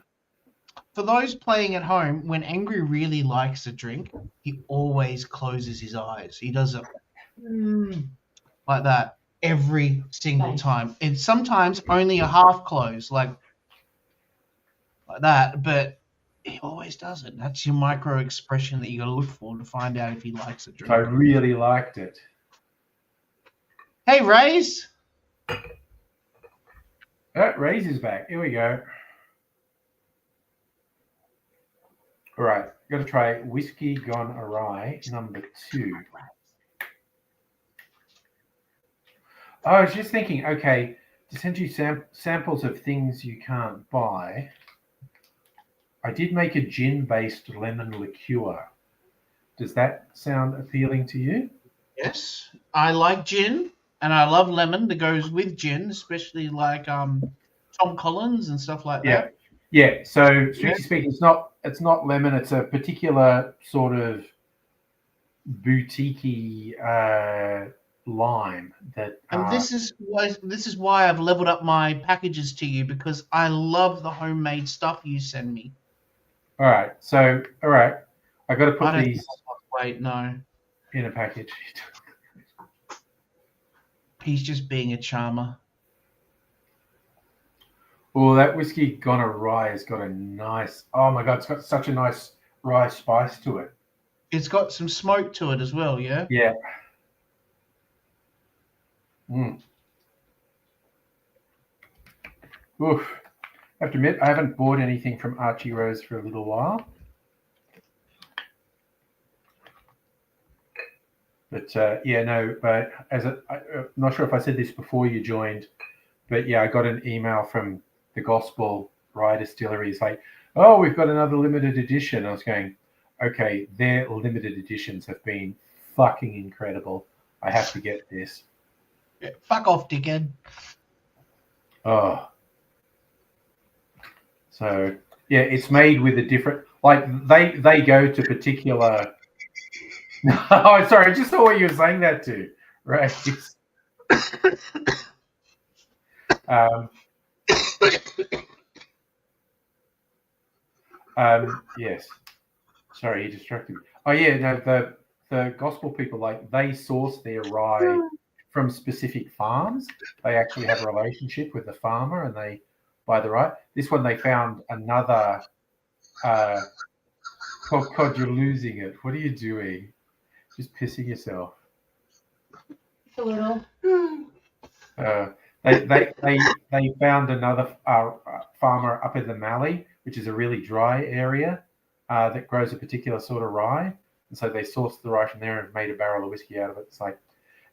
For those playing at home, when Angry really likes a drink, he always closes his eyes. He does it like that every single Nice. time. And sometimes only a half close, like that, but he always does it. That's your micro expression that you gotta look for to find out if he likes a drink. I really liked it. Hey, Rays! Ray's is back. Here we go. All right, got to try Whiskey Gone Awry, number 2. I was just thinking, okay, to send you samples of things you can't buy, I did make a gin-based lemon liqueur. Does that sound appealing to you? Yes, I like gin, and I love lemon that goes with gin, especially like Tom Collins and stuff like that. Yeah. So strictly speaking, it's not lemon. It's a particular sort of boutique-y lime that. And this is why I've leveled up my packages to you, because I love the homemade stuff you send me. All right. I got to put these Wait, no. in a package. He's just being a charmer. Oh, that Whiskey Gone Awry has got a nice. Oh my God, it's got such a nice rye spice to it. It's got some smoke to it as well, yeah? Yeah. Oof. I have to admit, I haven't bought anything from Archie Rose for a little while. But yeah, no. But I'm not sure if I said this before you joined, but yeah, I got an email from the Gospel Rye Distillery. It's like, oh, we've got another limited edition. I was going, okay, their limited editions have been fucking incredible. I have to get this. Yeah, fuck off, dickhead. Oh. So yeah, it's made with a different, like they go to particular. Oh, sorry, I just saw what you were saying that to. Right. Um, yes. Sorry, he distracted me. Oh yeah, no, the gospel people, like, they source their rye from specific farms. They actually have a relationship with the farmer and they buy the rye. This one they found another God, you're losing it. What are you doing? Just pissing yourself. A little. They found another farmer up in the Mallee, which is a really dry area that grows a particular sort of rye, and so they sourced the rye from there and made a barrel of whiskey out of it. It's like,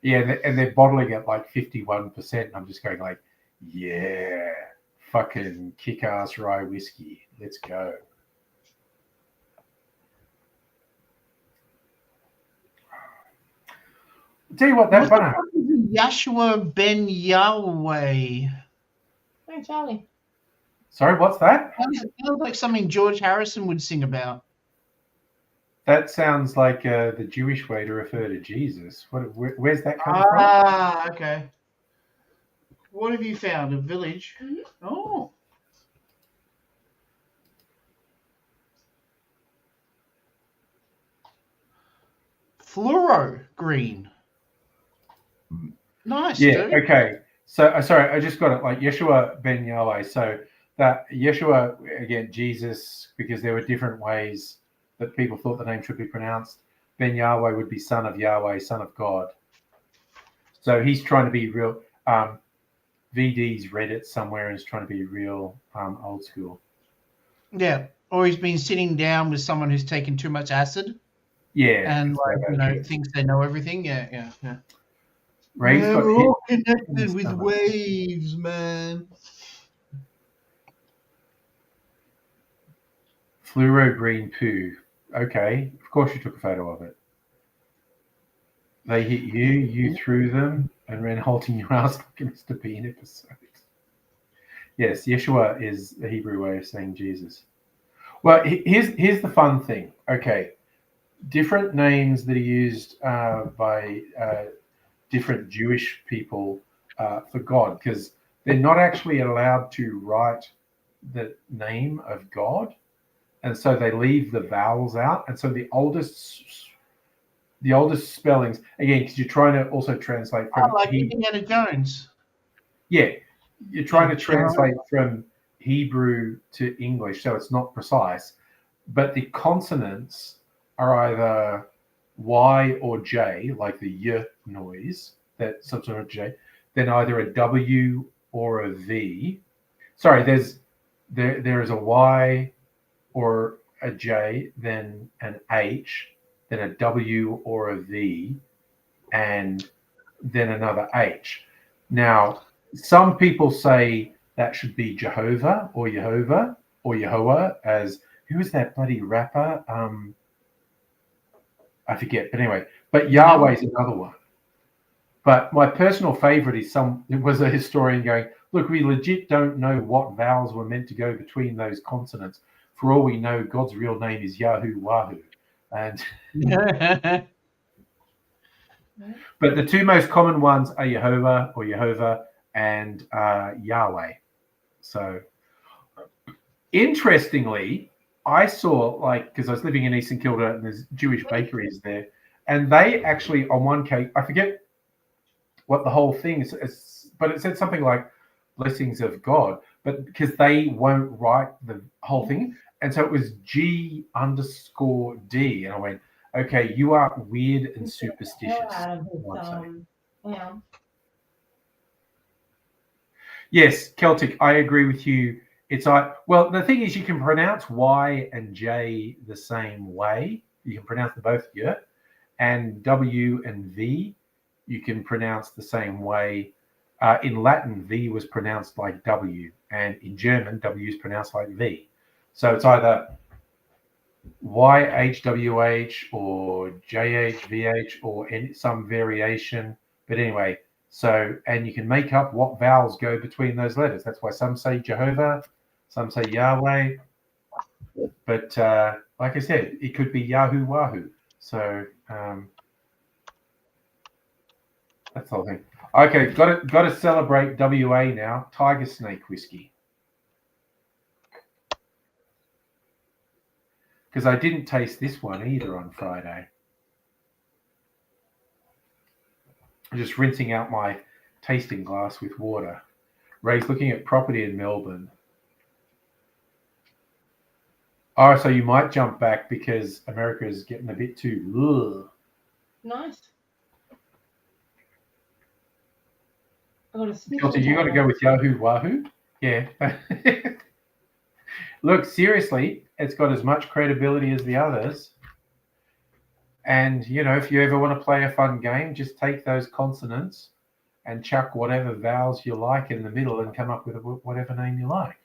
yeah, and they're bottling it like 51%. I'm just going like, yeah, fucking kick-ass rye whiskey. Let's go. I'll tell you what, that one. Yeshua Ben Yahweh. Hey, Charlie. Sorry, what's that? Sounds like something George Harrison would sing about. That sounds like the Jewish way to refer to Jesus. Where's that coming from? Ah, okay. What have you found? A village? Mhm. Oh. Fluoro green. Nice, Yeah, dude. okay. So, sorry, I just got it. Like Yeshua Ben Yahweh. So that Yeshua, again, Jesus, because there were different ways that people thought the name should be pronounced. Ben Yahweh would be son of Yahweh, son of God. So he's trying to be real. VD's read it somewhere and is trying to be real old school. Yeah. Or he's been sitting down with someone who's taken too much acid Yeah. and so thinks they know everything. Yeah. Ray's Yeah, got we're hit all in connected the with stomach. waves, man. Fluoro green poo. Okay, of course you took a photo of it. They hit you, you threw them, and ran holding your ass like a Mr. Bean episode. Yes, Yeshua is the Hebrew way of saying Jesus. Well, here's the fun thing. Okay, different names that are used by different Jewish people for God, because they're not actually allowed to write the name of God, and so they leave the vowels out. And so the oldest spellings, again, because you're trying to also translate from Oh, like Indiana Jones. yeah, you're trying to translate from Hebrew to English, so it's not precise. But the consonants are either Y or J, like the Y noise, that some sort of J, then either a W or a V. Sorry, there is a Y or a J, then an H, then a W or a V, and then another H. Now, some people say that should be Jehovah or Yehovah or Yehoah, as who is that bloody rapper? I forget, but anyway. But Yahweh's another one. But my personal favorite is it was a historian going, look, we legit don't know what vowels were meant to go between those consonants. For all we know, God's real name is Yahoo Wahoo. And but the two most common ones are Yehovah or Yehovah and Yahweh. So interestingly, I saw, like, because I was living in East St Kilda and there's Jewish bakeries there, and they actually, on one cake, I forget what the whole thing is, but it said something like blessings of God, but because they won't write the whole thing. And so it was G_D. And I went, okay, you are weird and superstitious. Yes, Celtic, I agree with you. It's well, the thing is, you can pronounce Y and J the same way. You can pronounce them both, yeah. and W and V you can pronounce the same way. In Latin, V was pronounced like W, and in German, W is pronounced like V. So it's either YHWH or JHVH or some variation. But anyway, so, and you can make up what vowels go between those letters. That's why some say Jehovah, some say Yahweh. But like I said, it could be Yahoo Wahoo. So that's the whole thing. Okay, got to celebrate WA now. Tiger Snake whiskey. Because I didn't taste this one either on Friday. I'm just rinsing out my tasting glass with water. Ray's looking at property in Melbourne. Oh, so you might jump back because America is getting a bit too... Ugh. Nice. I got a Filter, you got to go with Yahoo Wahoo? Yeah. Look, seriously, it's got as much credibility as the others. And, you know, if you ever want to play a fun game, just take those consonants and chuck whatever vowels you like in the middle and come up with whatever name you like.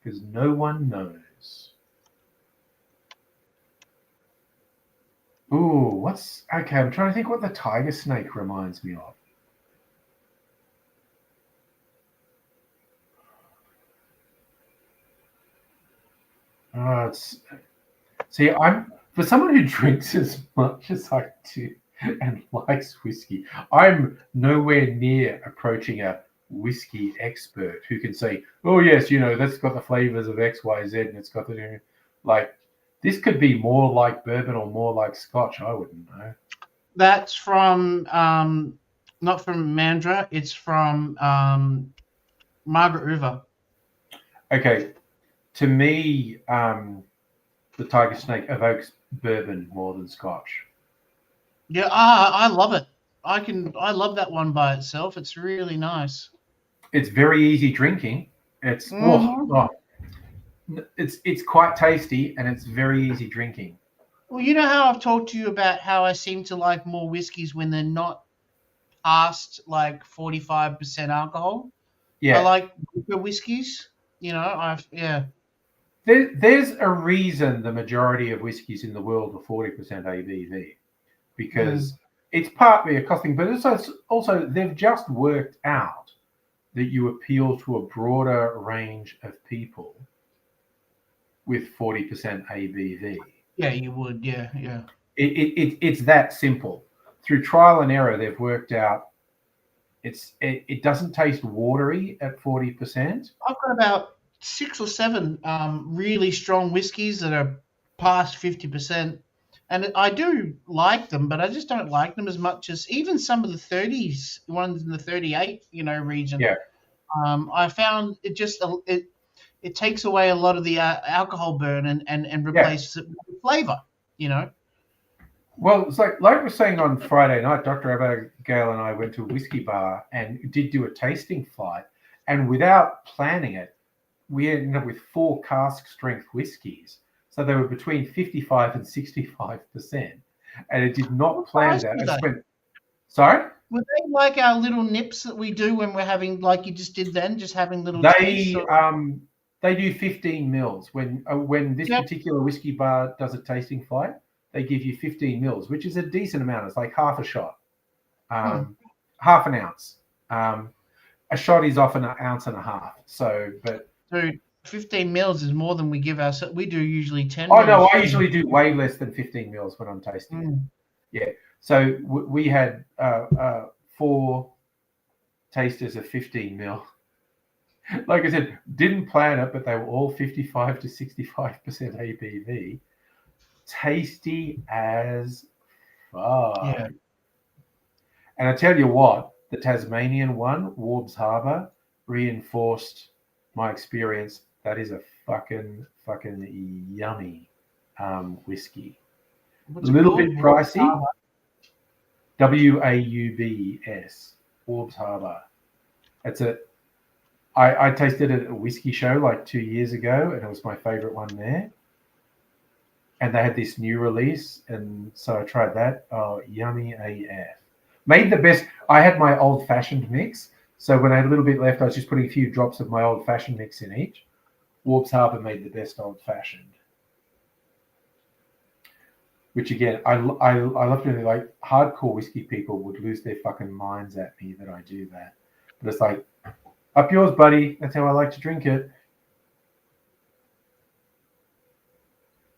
Because no one knows. Ooh, okay, I'm trying to think what the tiger snake reminds me of. I'm for someone who drinks as much as I do and likes whiskey, I'm nowhere near approaching a whiskey expert who can say, oh yes, you know, that's got the flavors of X, Y, Z, and it's got the, like, this could be more like bourbon or more like Scotch. I wouldn't know. That's from not from Mandurah. It's from Margaret River. Okay, to me, the Tiger Snake evokes bourbon more than Scotch. Yeah, I love it. I love that one by itself. It's really nice. It's very easy drinking. It's it's quite tasty and it's very easy drinking. Well, you know how I've talked to you about how I seem to like more whiskeys when they're not past like 45% alcohol. Yeah, I like the whiskeys. You know, There's a reason the majority of whiskies in the world are 40% ABV, because it's partly a costing, but it's also they've just worked out that you appeal to a broader range of people with 40% ABV. Yeah, you would. Yeah. It's that simple. Through trial and error, they've worked out it doesn't taste watery at 40%. I've got about 6 or 7 really strong whiskies that are past 50%, and I do like them, but I just don't like them as much as even some of the 30s ones in the 38 region. Yeah. I found it just it takes away a lot of the alcohol burn and replaces it with flavor. Well, it's like we were saying on Friday night, Dr. Abigail and I went to a whiskey bar and did do a tasting flight, and without planning it, we ended up with 4 cask strength whiskies. So they were between 55 and 65%. And it did not plan that. I just went, sorry? Were they like our little nips that we do when we're having, like you just did then, just having little They do 15 mils. When this particular whiskey bar does a tasting flight, they give you 15 mils, which is a decent amount. It's like half a shot, half an ounce. A shot is often an ounce and a half. So 15 mils is more than we give ourselves. We do usually 10 Oh, mils. no, I usually do way less than 15 mils when I'm tasting it. Yeah. So we had 4 tasters of 15 mil. Like I said, didn't plan it, but they were all 55 to 65% ABV. Tasty as fuck. Yeah. And I tell you what, the Tasmanian one, Warbs Harbour, reinforced my experience. That is a fucking yummy whiskey. A little bit pricey. WAUBS, Warbs Harbour. I tasted it at a whiskey show like 2 years ago, and it was my favorite one there. and they had this new release, and so I tried that. Oh, yummy AF. Made the best. I had my old-fashioned mix, so when I had a little bit left, I was just putting a few drops of my old-fashioned mix in each. Warps Harbour made the best old-fashioned. Which again, I love doing. Like hardcore whiskey people would lose their fucking minds at me that I do that. But it's like, up yours, buddy. That's how I like to drink it.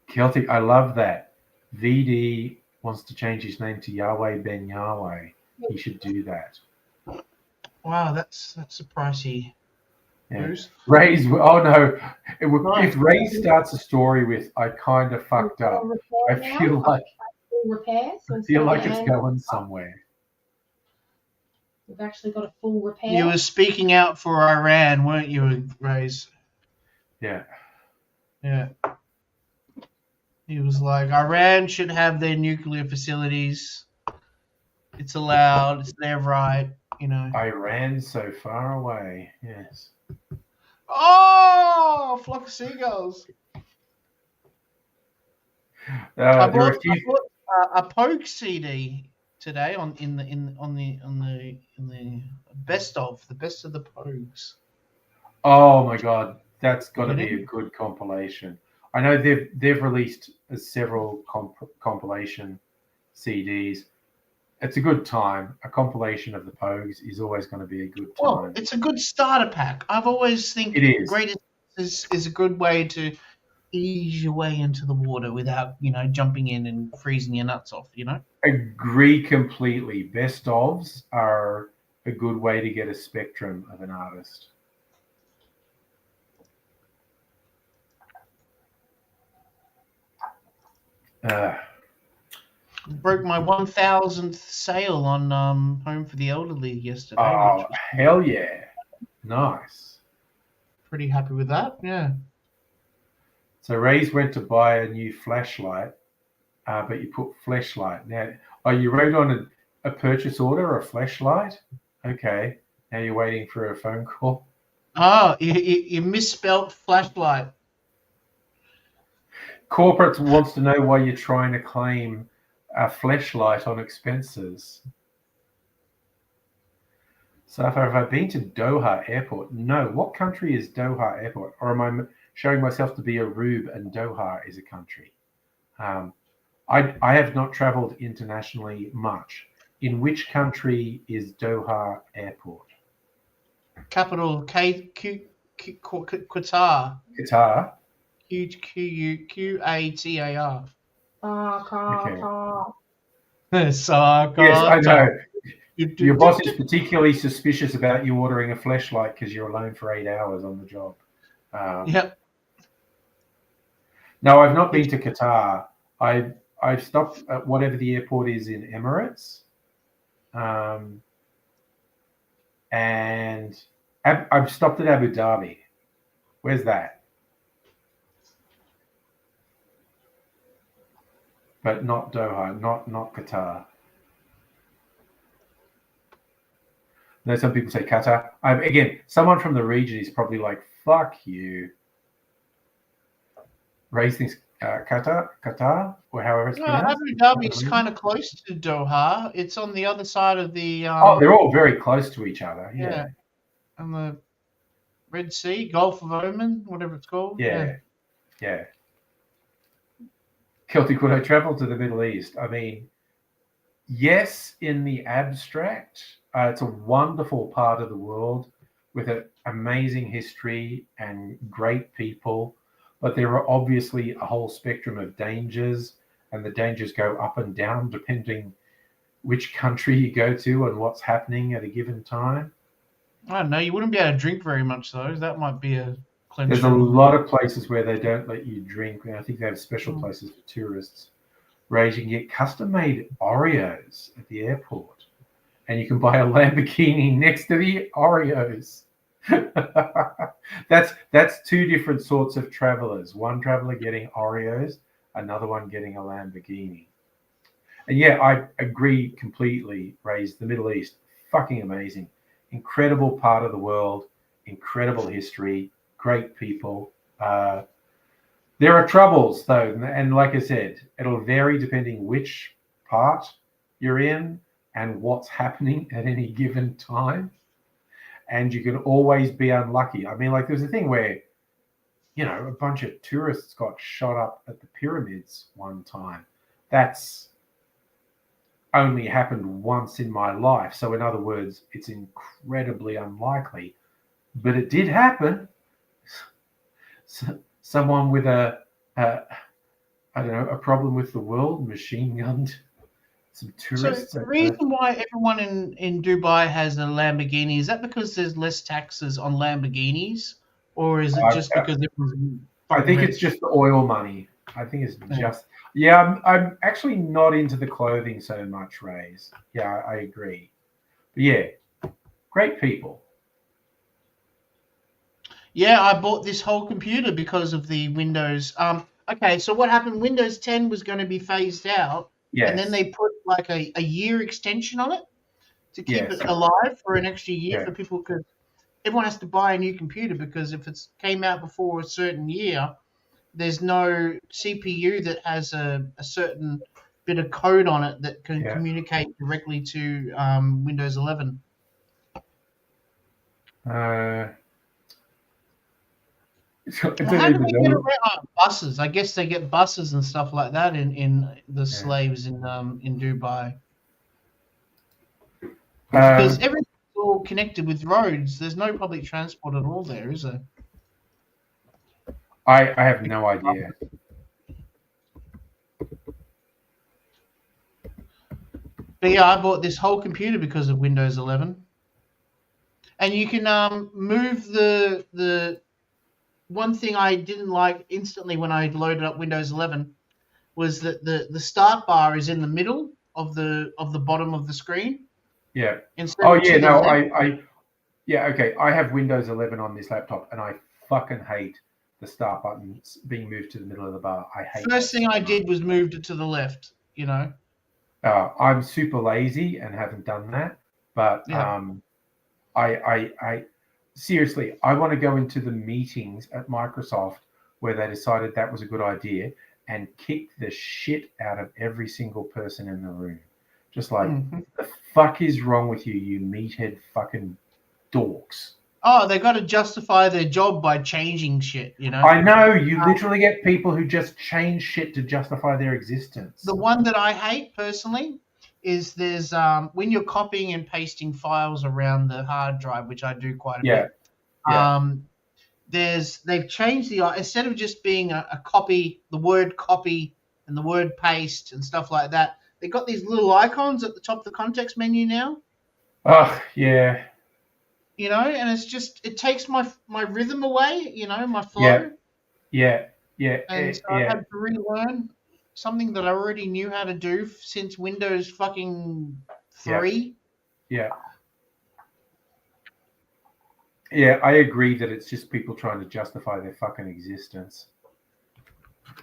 Celtic, I love that. VD wants to change his name to Yahweh Ben Yahweh. He should do that. Wow, that's a pricey Yeah. news. Ray's, oh no. If Ray starts a story with, I kind of fucked up, I feel like repair. So I feel like instead it's of going somewhere. We've actually got a full repair. You were speaking out for Iran, weren't you, Rays? Yeah. Yeah. He was like, Iran should have their nuclear facilities. It's allowed. It's their right. You know. I ran so far away. Yes. Oh, flock of seagulls. I There are a bought few. a Pogue CD today on the best of the Pogues. Oh my god, that's got to be a good compilation. I know they've released several compilation CDs. It's a good time. A compilation of the Pogues is always going to be a good time. Well, it's a good starter pack. I've always think It is. Greatest is a good way to ease your way into the water without, jumping in and freezing your nuts off, Agree completely. Best ofs are a good way to get a spectrum of an artist. Broke my 1,000th sale on Home for the Elderly yesterday. Oh, which was hell yeah. Nice. pretty happy with that. Yeah. So Ray's went to buy a new flashlight, but you put flashlight. Now, you wrote on a purchase order or a flashlight? Okay. Now you're waiting for a phone call. Oh, you misspelt flashlight. Corporate wants to know why you're trying to claim a flashlight on expenses. So have I been to Doha Airport? No. What country is Doha Airport? Or am I showing myself to be a rube and Doha is a country? I have not traveled internationally much. In which country is Doha Airport? Capital Qatar. Qatar. Qatar. Okay. Saka. Yes, I know. Your boss is particularly suspicious about you ordering a flashlight because you're alone for 8 hours on the job. Yep. No, I've not been to Qatar. I've stopped at whatever the airport is in Emirates, and I've stopped at Abu Dhabi. Where's that? But not Doha, not Qatar. No, some people say Qatar. Again, someone from the region is probably like, "Fuck you." Raise things Qatar, or however it's No, pronounced. Abu Dhabi is kind of close to Doha. It's on the other side of the. They're all very close to each other. Yeah. On the Red Sea, Gulf of Oman, whatever it's called. Yeah. Celtic, would I travel to the Middle East? I mean, yes, in the abstract, it's a wonderful part of the world with an amazing history and great people, but there are obviously a whole spectrum of dangers, and the dangers go up and down depending which country you go to and what's happening at a given time. I don't know. You wouldn't be able to drink very much, though. That might be a cleanser. There's a lot of places where they don't let you drink. I think they have special places for tourists. Where you can get custom-made Oreos at the airport, and you can buy a Lamborghini next to the Oreos. That's two different sorts of travelers. One traveler getting Oreos, another one getting a Lamborghini. And yeah, I agree completely, Rays. The Middle East, fucking amazing. Incredible part of the world, incredible history, great people. There are troubles though, and like I said, it'll vary depending which part you're in and what's happening at any given time. And you can always be unlucky. I mean, like there's a thing where, a bunch of tourists got shot up at the pyramids one time. That's only happened once in my life. So in other words, it's incredibly unlikely, but it did happen. Someone with a problem with the world machine gunned some So tourists. the reason why everyone in Dubai has a Lamborghini, is that because there's less taxes on Lamborghinis, or is it just because everyone's I think fucking it's just the oil money. I think it's just I'm actually not into the clothing so much, Rays. Yeah, I agree. But yeah, great people. Yeah, I bought this whole computer because of the Windows. Okay, so what happened? Windows 10 was going to be phased out, Yes. and then they put like a year extension on it to keep Yes. it alive for an extra year Yeah. for people, because everyone has to buy a new computer, because if it's came out before a certain year, there's no CPU that has a certain bit of code on it that can communicate directly to Windows 11. I don't How do even they know. get around buses? I guess they get buses and stuff like that in the slaves in Dubai. Because everything's all connected with roads. There's no public transport at all there, is there? I have no idea. But yeah, I bought this whole computer because of Windows 11. And you can move the one thing I didn't like instantly when I loaded up Windows 11 was that the start bar is in the middle of the bottom of the screen. Yeah. Instead Oh of to yeah, the no, left. okay. I have Windows 11 on this laptop, and I fucking hate the start button being moved to the middle of the bar. I hate. First thing I did was moved it to the left. I'm super lazy and haven't done that, but I seriously, I want to go into the meetings at Microsoft where they decided that was a good idea and kick the shit out of every single person in the room. Just like, the fuck is wrong with you, you meathead fucking dorks? Oh, they got to justify their job by changing shit, I know, you literally get people who just change shit to justify their existence. The one that I hate personally is there's when you're copying and pasting files around the hard drive, which I do quite a bit. They've changed instead of just being a copy, the word copy and the word paste and stuff like that, they've got these little icons at the top of the context menu now. Oh, yeah. And it's just, it takes my rhythm away, my flow. Yeah. And so I had to relearn something that I already knew how to do since Windows fucking 3. Yeah, I agree that it's just people trying to justify their fucking existence.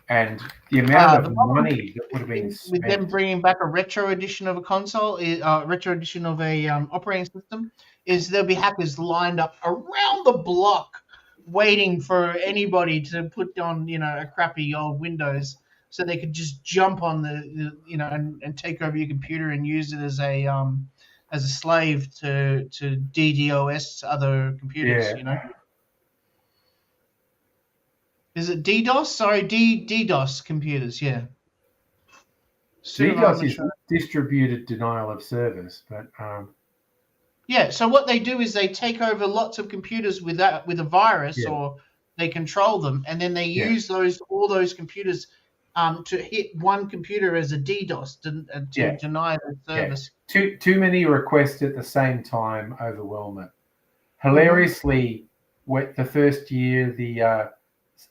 And the amount of money that would have been spent. With them bringing back a retro edition of a console, retro edition of a operating system, is there'll be hackers lined up around the block waiting for anybody to put on, a crappy old Windows, so they could just jump on the and take over your computer and use it as a slave to DDoS other computers. Is it DDoS? Sorry, DDoS computers. Yeah. DDoS is distributed denial of service, but yeah. So what they do is they take over lots of computers with a virus, or they control them, and then they use all those computers to hit one computer as a DDoS to deny the service. Too many requests at the same time overwhelm it. Hilariously, the first year the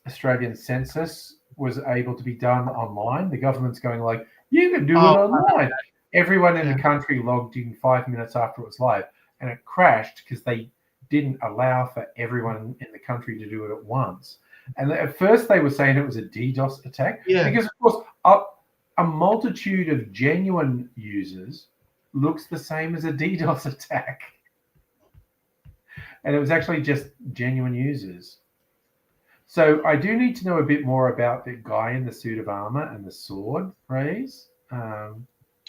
Australian census was able to be done online, the government's going like, you can do it online. Everyone in the country logged in 5 minutes after it was live, and it crashed because they didn't allow for everyone in the country to do it at once. And at first they were saying it was a DDoS attack, because of course a multitude of genuine users looks the same as a DDoS attack, and it was actually just genuine users. So I do need to know a bit more about the guy in the suit of armor and the sword, Rays.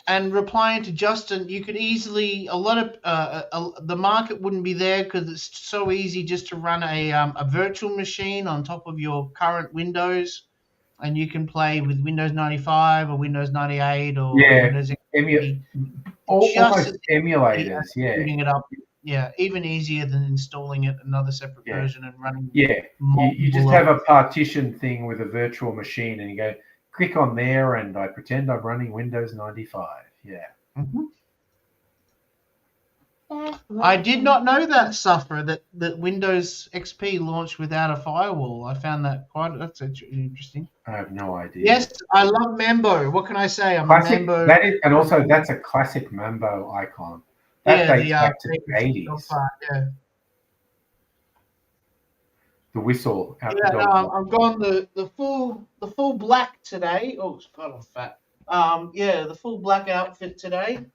And replying to Justin, you could easily the market wouldn't be there because it's so easy just to run a virtual machine on top of your current Windows, and you can play with Windows 95 or Windows 98 or Yeah, Windows Emu- XP. almost as emulators, easy as yeah. booting it up. Yeah, even easier than installing it another separate Yeah. version and running. Yeah, you just multiple have a partition thing with a virtual machine, and you go click on there, and I pretend I'm running Windows 95. Yeah. Mhm. That's I right. did not know that, Suffer, that Windows XP launched without a firewall. I found that that's interesting. I have no idea. Yes, I love Mambo. What can I say? I'm Classic. a Mambo. That is, and also that's a classic Mambo icon. That dates back to the famous 80s. part, yeah. The whistle out Yeah, the dog. I've gone the full black today. Oh, God, I'm fat. Yeah, the full black outfit today.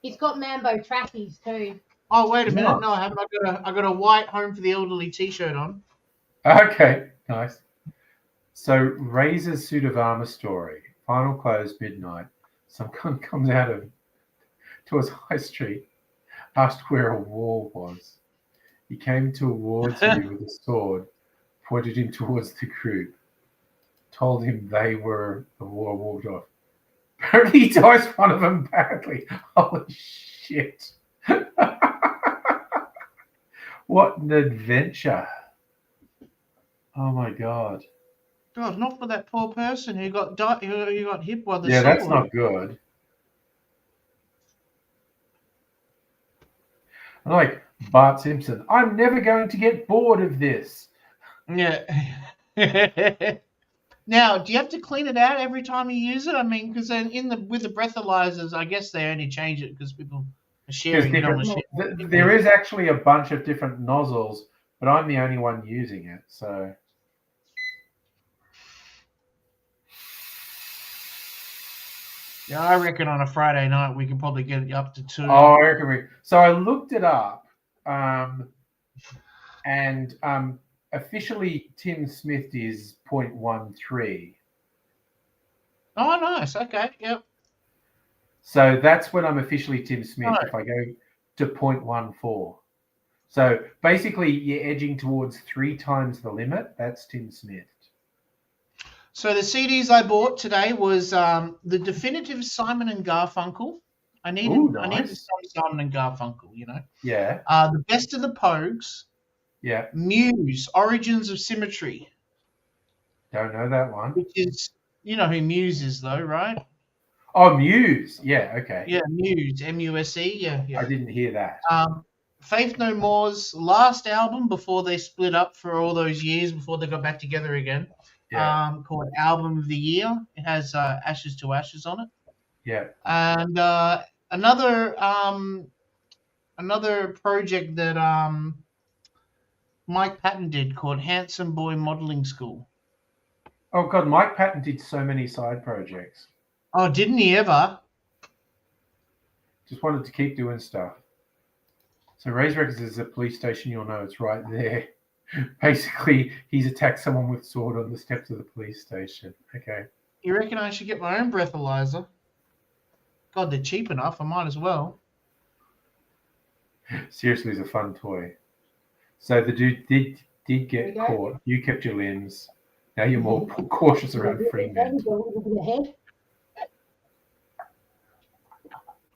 He's got Mambo trackies too. Oh, wait a minute. Nice. No, I haven't. I got a white Home for the Elderly T-shirt on. Okay, nice. So Razor's suit of armor story. Final close midnight. Some cunt comes out of towards High Street, asked where a wall was. He came towards me with a sword, pointed him towards the group, told him they were the war, walked off. Apparently he diced one of them badly. Holy shit. What an adventure. Oh my god. God, not for that poor person who got hit by the Yeah, sword. that's not good. I'm like Bart Simpson. I'm never going to get bored of this. Yeah. Now, do you have to clean it out every time you use it? I mean, because with the breathalyzers, I guess they only change it because people are sharing. There is actually a bunch of different nozzles, but I'm the only one using it. So yeah, I reckon on a Friday night we can probably get it up to 2. I reckon so I looked it up, and officially Tim Smith is 0.13. Oh, nice. Okay. Yep. So that's when I'm officially Tim Smith. Right. If I go to 0.14. So basically you're edging towards 3 times the limit. That's Tim Smith. So the CDs I bought today was the definitive Simon and Garfunkel. I needed some Simon and Garfunkel, you know. Yeah. The Best of the Pogues. Yeah. Muse, Origins of Symmetry. Don't know that one. Which is, you know who Muse is though, right? Oh, Muse. Yeah, okay. Yeah, Muse, M-U-S-E. Yeah. I didn't hear that. Faith No More's last album before they split up for all those years before they got back together again. Yeah. Called Album of the Year. It has Ashes to Ashes on it. Yeah. And another project that Mike Patton did called Handsome Boy Modeling School. Oh God, Mike Patton did so many side projects. Oh, didn't he ever? Just wanted to keep doing stuff. So Raise Records is a police station. You'll know it's right there. Basically, he's attacked someone with sword on the steps of the police station. Okay. You reckon I should get my own breathalyzer? God, they're cheap enough. I might as well. Seriously, it's a fun toy. So the dude did get caught. You kept your limbs. Now you're more cautious around Fremantle.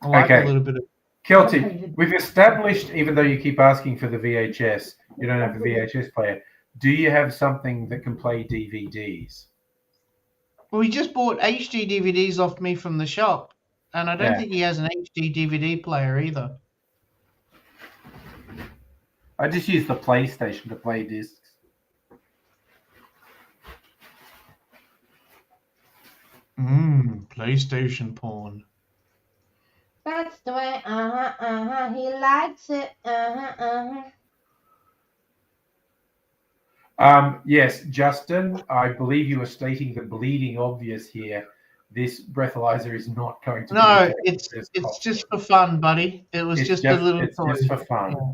I like Okay. a little bit of. Kelty, we've established, even though you keep asking for the VHS, you don't have a VHS player. Do you have something that can play DVDs? Well, he just bought HD DVDs off me from the shop, and I don't Yeah. think he has an HD DVD player either. I just use the PlayStation to play discs. PlayStation porn. That's the way, he likes it, Yes, Justin, I believe you were stating the bleeding obvious here. This breathalyzer is not going to No, be it's just for fun, buddy. It was just a little it's toy. just for fun. Yeah.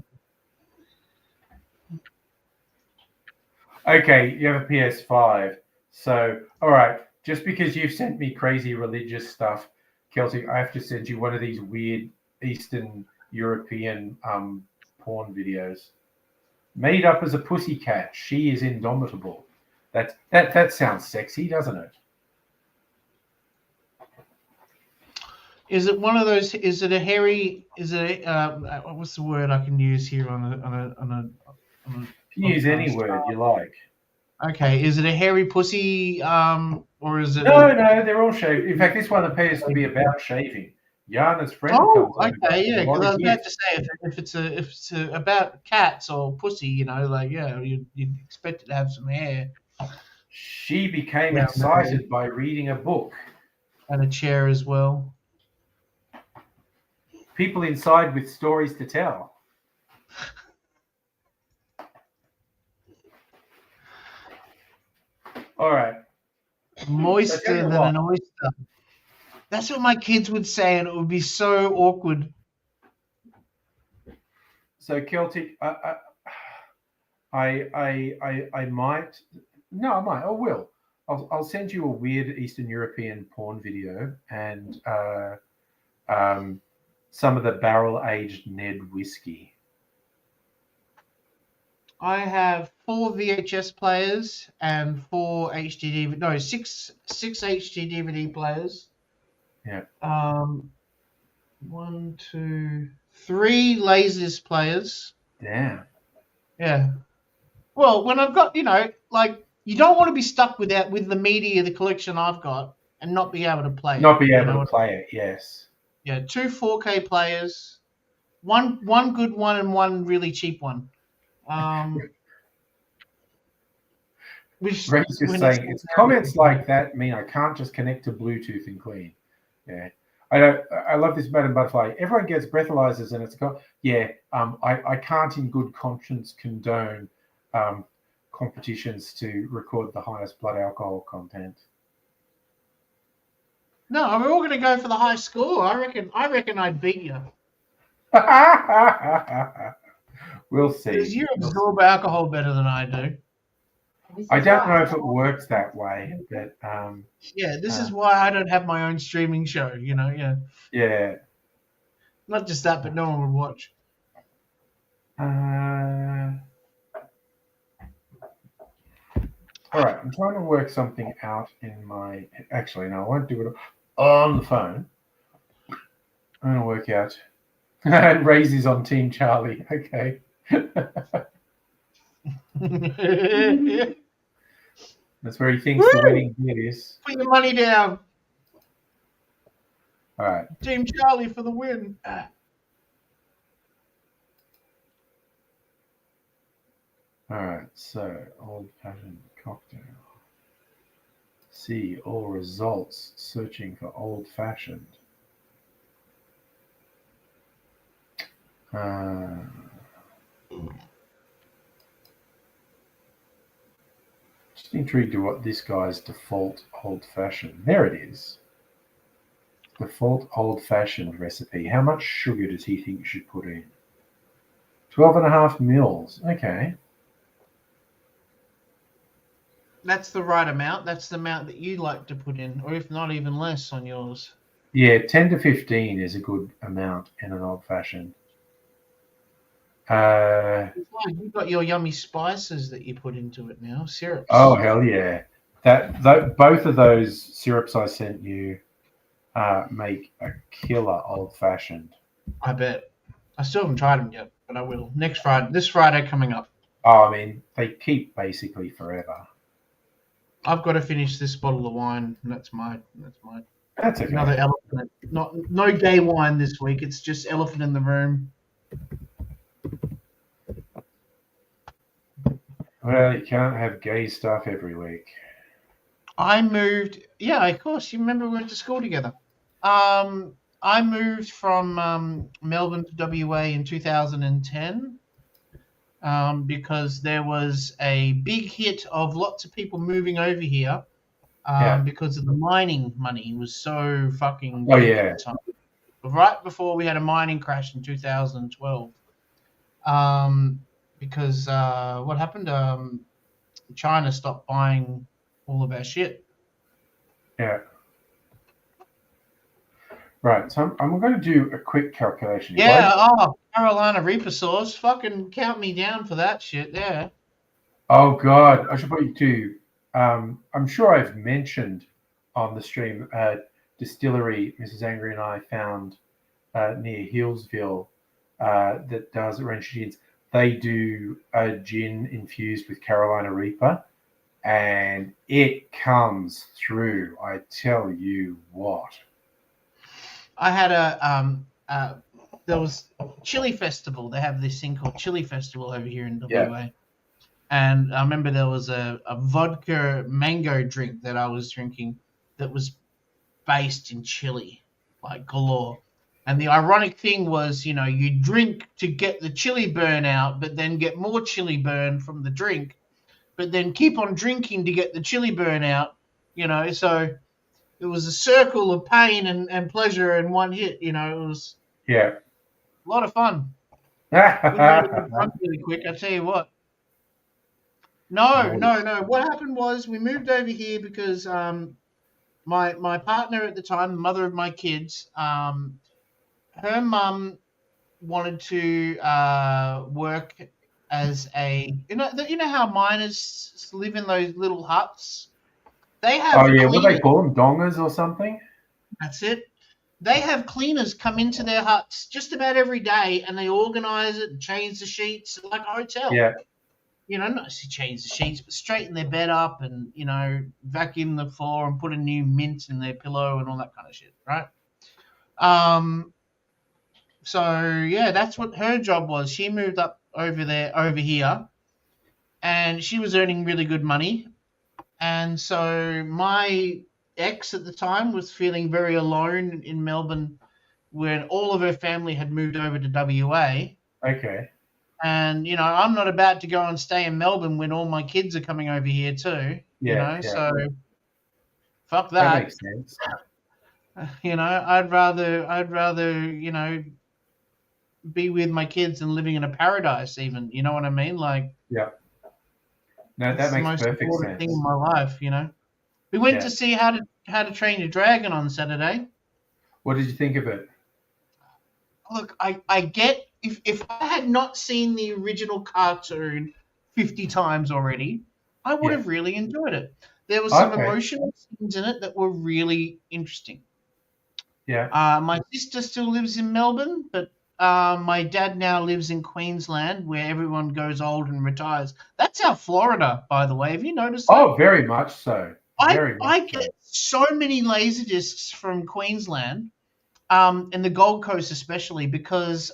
Okay, you have a PS5. So, all right, just because you've sent me crazy religious stuff, Kelsey, I have to send you one of these weird Eastern European porn videos. Made up as a pussycat, she is indomitable. That sounds sexy, doesn't it? Is it one of those? Is it a hairy? Is it what's the word I can use here on a You can use any podcast? word you like. Okay, is it a hairy pussy? Or is it? No, they're all shaved. In fact, this one appears to be about shaving. Jana's friend Oh, comes over. okay, yeah. with a lot Because I of was about gifts. to say if it's about cats or pussy, like you'd expect it to have some hair She became Yeah, excited by reading a book. and a chair as well. People inside with stories to tell. All right. Moister than an oyster. That's what my kids would say, and it would be so awkward. So Celtic, I might. No, I might. I will. I'll send you a weird Eastern European porn video and some of the barrel-aged Ned whiskey. I have 4 VHS players and 6 HD DVD players. Yeah. 1, 2, 3 lasers players. Damn. Yeah. Well, when I've got, you don't want to be stuck with the media, the collection I've got, and not be able to play it. Not be able to play it. Yes. Yeah, 2 4K players, one good one and one really cheap one. Ray's just saying it's comments like that mean I can't just connect to Bluetooth and clean. Yeah. I love this Madam Butterfly. Everyone gets breathalyzers and it's got I can't in good conscience condone competitions to record the highest blood alcohol content. No, we're all going to go for the high score. I reckon I'd beat you. We'll see. Because you absorb alcohol better than I do. I don't know if it works that way, but yeah, this is why I don't have my own streaming show. Yeah. Yeah. Not just that, but no one would watch. All right, I'm trying to work something out in my. Actually, no, I won't do it on the phone. I'm going to work out. And Ray's is on Team Charlie. Okay. That's where he thinks the winning bid is. Put your money down. All right. Team Charlie for the win. All right, so old-fashioned cocktail. See all results. Searching for old-fashioned. Just intrigued to what this guy's default old-fashioned. There it is. Default old-fashioned recipe. How much sugar does he think you should put in? 12.5 mils. Okay. That's the right amount. That's the amount that you like to put in, or if not, even less on yours. Yeah, 10 to 15 is a good amount in an old-fashioned. You've got your yummy spices that you put into it now. Syrups. Oh, hell yeah. Both of those syrups I sent you make a killer old-fashioned. I bet. I still haven't tried them yet, but I will. This Friday coming up. Oh, I mean, they keep basically forever. I've got to finish this bottle of wine. That's my. That's okay. Another elephant. No gay wine this week. It's just elephant in the room. Well, you can't have gay stuff every week. I moved. Yeah, of course. You remember we went to school together. I moved from Melbourne to WA in 2010 because there was a big hit of lots of people moving over here because of the mining money was so fucking Oh, big yeah. at the time. Right before we had a mining crash in 2012. Because what happened? China stopped buying all of our shit. Yeah. Right. So I'm going to do a quick calculation. If Yeah. I- Oh, Carolina Reaper sauce. Fucking count me down for that shit. Yeah. Oh God, I should put you to. I'm sure I've mentioned on the stream distillery Mrs. Angry and I found near Hillsville that does orange gins. They do a gin infused with Carolina Reaper, and it comes through. I tell you what. I had there was Chili Festival. They have this thing called Chili Festival over here in WA. And I remember there was a vodka mango drink that I was drinking that was based in chili, like galore. And the ironic thing was, you know, you drink to get the chili burn out, but then get more chili burn from the drink, but then keep on drinking to get the chili burn out, you know. So it was a circle of pain and pleasure in one hit, you know. It was Yeah. a lot of fun. We made it fun really quick, I tell you what. No. What happened was we moved over here because my partner at the time, the mother of my kids, her mum wanted to work as a you know how miners live in those little huts. They have Oh yeah, what do they cleaners. call them? Dongers or something? That's it. They have cleaners come into their huts just about every day, and they organise it and change the sheets like a hotel. Yeah. You know, not to change the sheets, but straighten their bed up and, you know, vacuum the floor and put a new mint in their pillow and all that kind of shit, right? So yeah, that's what her job was. She moved up over here, and she was earning really good money. And so my ex at the time was feeling very alone in Melbourne when all of her family had moved over to WA. Okay. And, you know, I'm not about to go and stay in Melbourne when all my kids are coming over here too. Yeah. So fuck that that. makes sense. You know, I'd rather, you know, be with my kids than living in a paradise even. You know what I mean? Like, Yeah. No, it's that the makes most perfect important sense. thing in my life, you know. We went Yeah. to see How to Train Your Dragon on Saturday. What did you think of it? Look, I get if I had not seen the original cartoon 50 times already, I would Yeah. have really enjoyed it. There was some Okay. emotional scenes in it that were really interesting. Yeah. My sister still lives in Melbourne, but my dad now lives in Queensland, where everyone goes old and retires. That's our Florida, by the way. Have you noticed that? Oh, very much so. Very I much get so many laser discs from Queensland, and the Gold Coast especially, because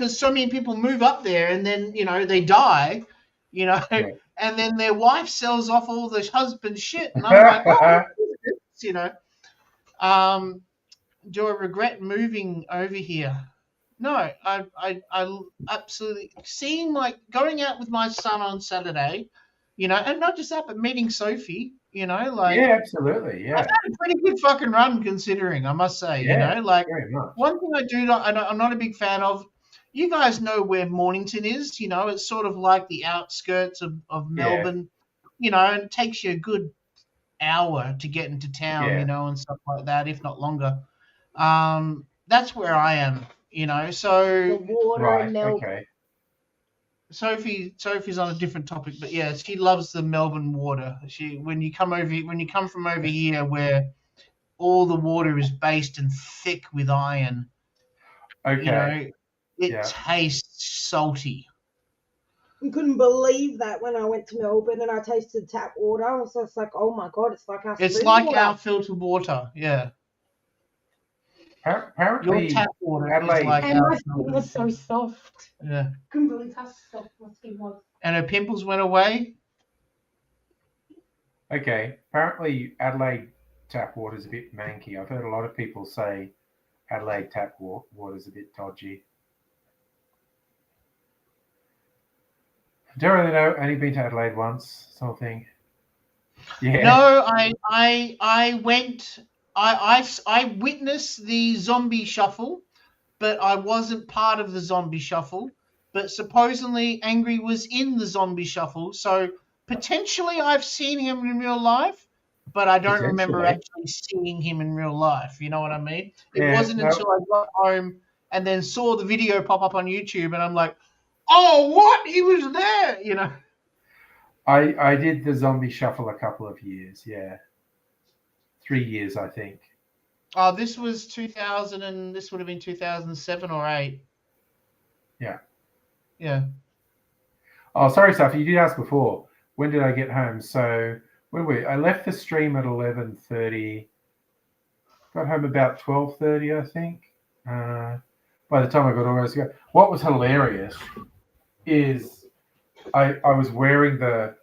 so many people move up there and then, you know, they die, you know, Yeah. and then their wife sells off all the husband's shit, and I'm like, oh, you know, do I regret moving over here? No, I absolutely going out with my son on Saturday, you know, and not just that, but meeting Sophie, you know, like, Yeah, absolutely. I've Yeah. had a pretty good fucking run considering, I must say, Yeah, you know, like, very much. one thing I'm not a big fan of, you guys know where Mornington is, you know, it's sort of like the outskirts of Melbourne, you know, and it takes you a good hour to get into town, Yeah. you know, and stuff like that, if not longer. That's where I am, you know, The so water Right. in Melbourne. Okay. Sophie's on a different topic, but yeah, she loves the Melbourne water. When you come from over here where all the water is based and thick with iron, Okay. you know, it Yeah. tastes salty. I couldn't believe that when I went to Melbourne and I tasted tap water. I was just like, oh my God, it's like our It's spring like water. our filtered water, yeah. Your Apparently, tap water Adelaide- is like And our my skin was so soft. yeah. Couldn't believe how soft my skin was. And her pimples went away. okay. Apparently, Adelaide tap water is a bit manky. I've heard a lot of people say Adelaide tap water is a bit dodgy. Don't really know. Only been to Adelaide once, sort of thing. Yeah. No, I went. I witnessed the zombie shuffle, but I wasn't part of the zombie shuffle. but supposedly Angry was in the Zombie Shuffle. So potentially I've seen him in real life, but I don't remember Potentially. actually seeing him in real life. You know what I mean? It Yeah, wasn't no. until I got home and then saw the video pop up on YouTube, and I'm like, oh, what? He was there, you know? I did the Zombie Shuffle a couple of years. Yeah, 3 years, I think. Oh, this was 2000, and this would have been 2007 or 8. Yeah. Yeah. Oh, sorry, Saf. You did ask before. When did I get home? So I left the stream at 11:30. Got home about 12:30, I think. By the time I got organised to go, what was hilarious is I was wearing the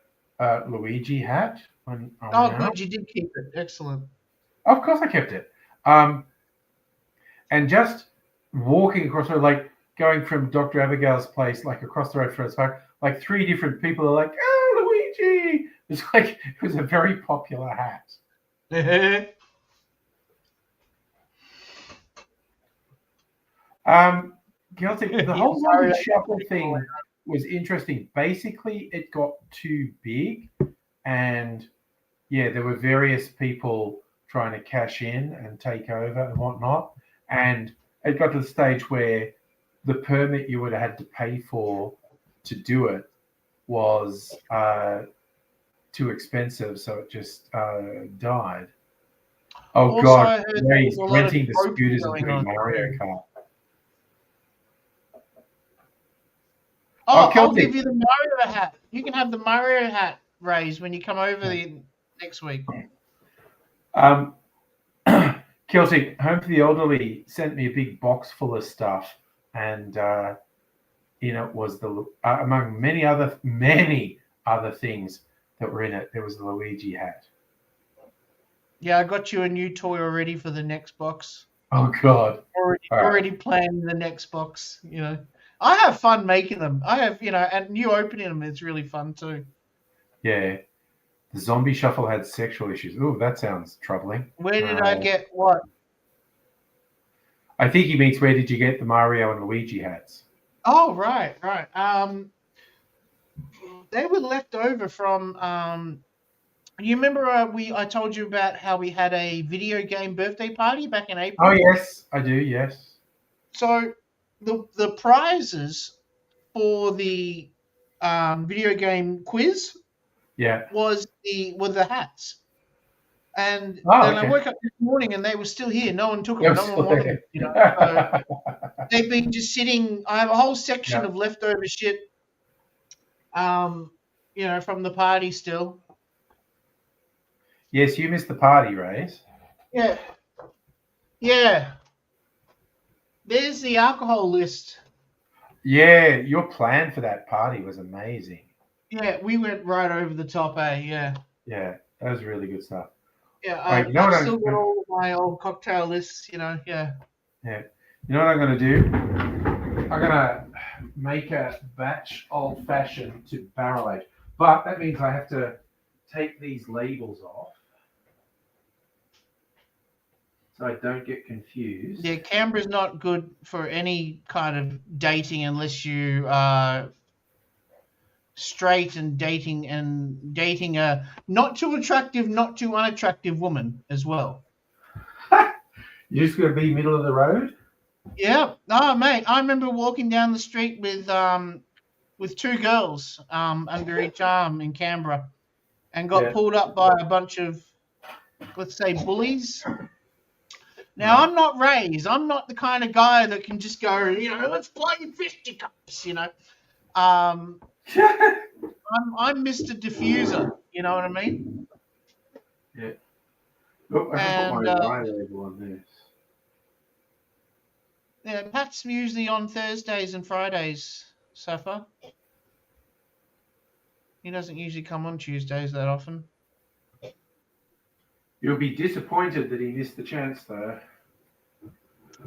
Luigi hat when I Oh, went out. good. You did keep it. Excellent. Of course, I kept it. And just walking across the road, like going from Dr. Abigail's place, like across the road from us, like 3 different people are like, "Oh, Luigi!" It's like it was a very popular hat. Celtic, the whole Zombie Shuffle thing was interesting. Basically, it got too big, and yeah, there were various people trying to cash in and take over and whatnot. And it got to the stage where the permit you would have had to pay for to do it was too expensive, so it just died. Oh Also, I God, heard there Ray's was a lot of renting the groping scooters and going putting on, Mario too. Kart. Oh, I'll Celtic. give you the Mario hat. You can have the Mario hat, Rays, when you come over the next week. Celtic, Home for the Elderly sent me a big box full of stuff, and in it was the among many other things that were in it. There was the Luigi hat. Yeah, I got you a new toy already for the next box. Oh God! Already planning the next box. You know, I have fun making them. I have, and you opening them is really fun too. Yeah, the Zombie Shuffle had sexual issues. Ooh, that sounds troubling. Where did I get what? I think he means where did you get the Mario and Luigi hats? Oh, right. They were left over from. You remember I told you about how we had a video game birthday party back in April? Oh yes, I do. Yes. So the prizes for the video game quiz were the hats. And then I woke up this morning and they were still here. No one took them. No one wanted them. So they've been just sitting. I have a whole section of leftover shit. From the party still. Yes, you missed the party, Rays. Yeah. Yeah. There's the alcohol list. Yeah, your plan for that party was amazing. Yeah, we went right over the top, Yeah. Yeah, that was really good stuff. Yeah, Right, I've still got all my old cocktail lists, Yeah. Yeah. You know what I'm going to do? I'm going to make a batch old-fashioned to barrel age. But that means I have to take these labels off so I don't get confused. Yeah, Canberra's not good for any kind of dating unless you are straight and dating a not too attractive, not too unattractive woman as well. You're just going to be middle of the road? Yeah. Oh, mate, I remember walking down the street with 2 girls under each arm in Canberra and got pulled up by a bunch of, let's say, bullies. Now, I'm not Rays. I'm not the kind of guy that can just go, let's play fisticuffs, I'm Mr. Diffuser, you know what I mean? Yeah. Oh, I can put my dry label on this. Yeah, Pat's usually on Thursdays and Fridays, Safa. He doesn't usually come on Tuesdays that often. You'll be disappointed that he missed the chance, though.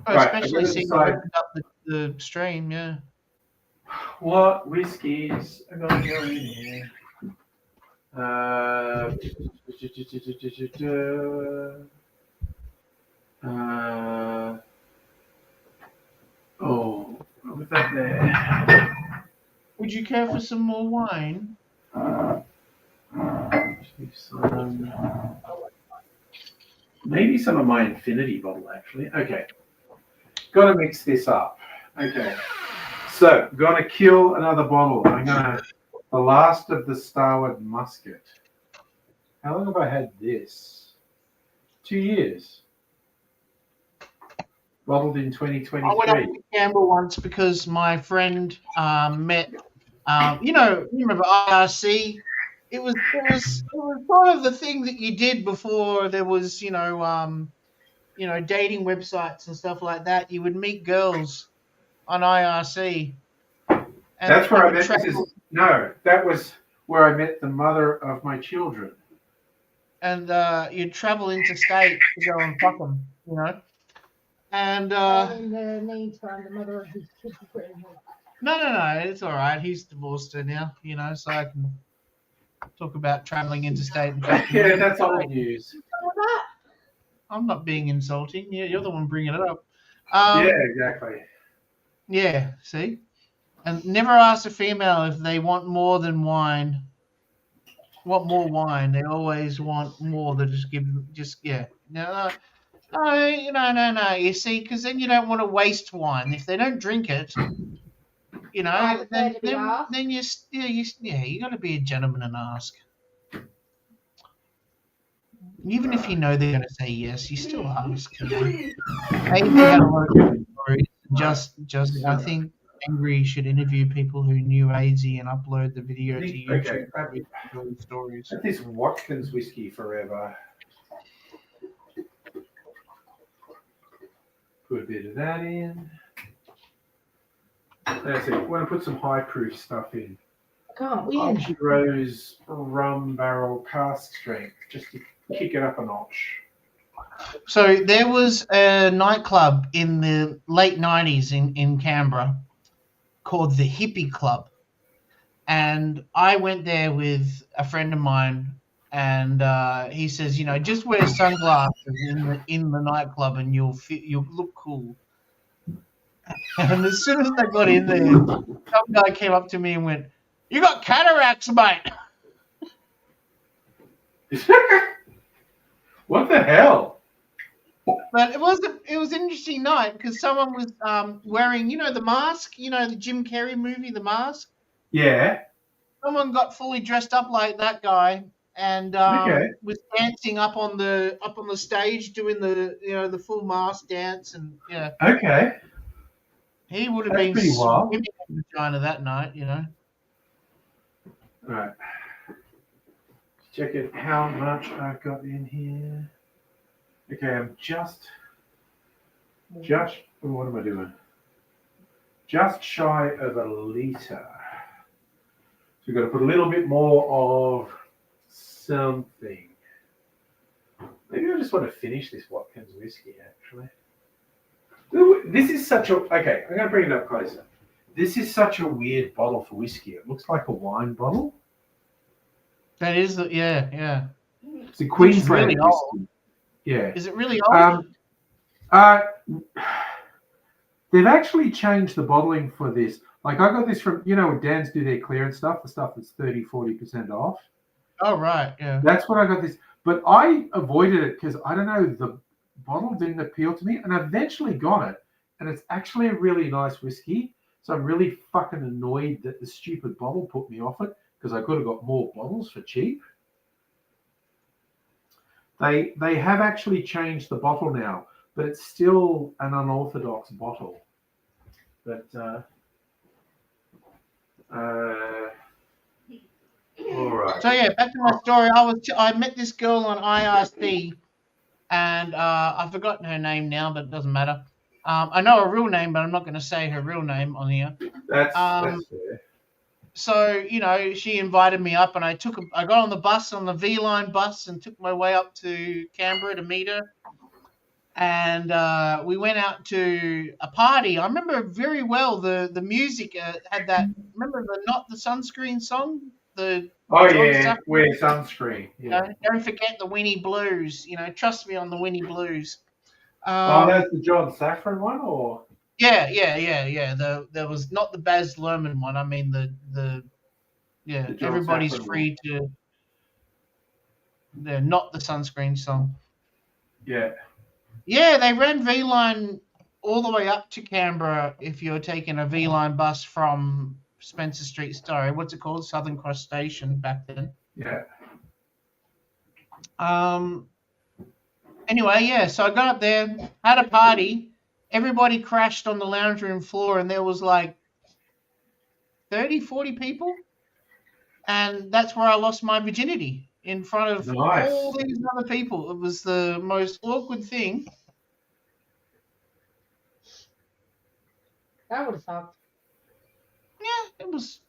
Oh, right, especially seeing you opened up the stream, yeah. What whiskies are going to go in here? With that there. Would you care for some more wine? Maybe some of my infinity bottle, actually. Okay. Got to mix this up. Okay. So, gonna kill another bottle. The last of the Starward Musket. How long have I had this? 2 years. Bottled in 2023. I went up to Canberra once because my friend met, you remember IRC? It was part of the thing that you did before there was, dating websites and stuff like that. You would meet girls on IRC. And That's where I met that was where I met the mother of my children. And you'd travel interstate to go and fuck them, And in the meantime, the mother of his kids is written. no, it's all right. He's divorced her now, so I can talk about traveling interstate. And Yeah, that's old news. I'm not being insulting. You're the one bringing it up. Yeah, exactly. Yeah, see? And never ask a female if they want more than wine. Want more wine. They always want more than No. You see, because then you don't want to waste wine. If they don't drink it, then you got to be a gentleman and ask. Even if you know they're going to say yes, you still ask. Maybe had a lot of good stories. Just I think Angry should interview people who knew AZ and upload the video to YouTube. Okay. Stories. Had this Watkins whiskey forever. Put a bit of that in. That's it. Want to put some high proof stuff in. I can't win. Archie Rose rum barrel cask strength, just to kick it up a notch. So there was a nightclub in the late 90s in Canberra called the Hippie Club. And I went there with a friend of mine, and he says, just wear sunglasses in the nightclub and you'll look cool. And as soon as I got in there, some guy came up to me and went, "You got cataracts, mate." What the hell? But it was an interesting night because someone was wearing, the mask, the Jim Carrey movie, The Mask. Yeah. Someone got fully dressed up like that guy and was dancing up on the stage, doing the full mask dance, and yeah. Okay. He would have That's been pretty wild. swimming in China that night, Right. Check it how much I've got in here. Okay, I'm just what am I doing? Just shy of a litre. So we've got to put a little bit more of something. Maybe I just want to finish this Watkins whiskey, actually. Ooh, this is such a... Okay, I'm going to bring it up closer. This is such a weird bottle for whiskey. It looks like a wine bottle. That is, yeah. It's a Queensland really whiskey. old. Yeah. Is it really old? They've actually changed the bottling for this. Like, I got this from, when Dan's do their clearance stuff, the stuff that's 30-40% off. Oh, right, yeah. That's what I got this. But I avoided it because, I don't know, the bottle didn't appeal to me, and I eventually got it. And it's actually a really nice whiskey. So I'm really fucking annoyed that the stupid bottle put me off it, because I could have got more bottles for cheap. They have actually changed the bottle now, but it's still an unorthodox bottle. But all right. So yeah, back to my story. I met this girl on IRC, and I've forgotten her name now, but it doesn't matter. I know her real name, but I'm not going to say her real name on here. That's fair. So, she invited me up, and I got on the bus, on the V-Line bus, and took my way up to Canberra to meet her. And we went out to a party. I remember very well the music had that. Remember the Not the Sunscreen song? Wear sunscreen. Yeah. Don't forget the Winnie Blues. Trust me on the Winnie Blues. That's the John Safran one, or? Yeah. There was not the Baz Luhrmann one. I mean the The John everybody's Safran free to. They're not the Sunscreen song. Yeah. Yeah, they ran V-Line all the way up to Canberra if you're taking a V-Line bus from Spencer Street. Sorry, what's it called? Southern Cross Station back then. Yeah. Anyway, yeah, so I got up there, had a party. Everybody crashed on the lounge room floor, and there was like 30, 40 people. And that's where I lost my virginity in front of Nice. all these other people. It was the most awkward thing. That would have sucked. Yeah, it was.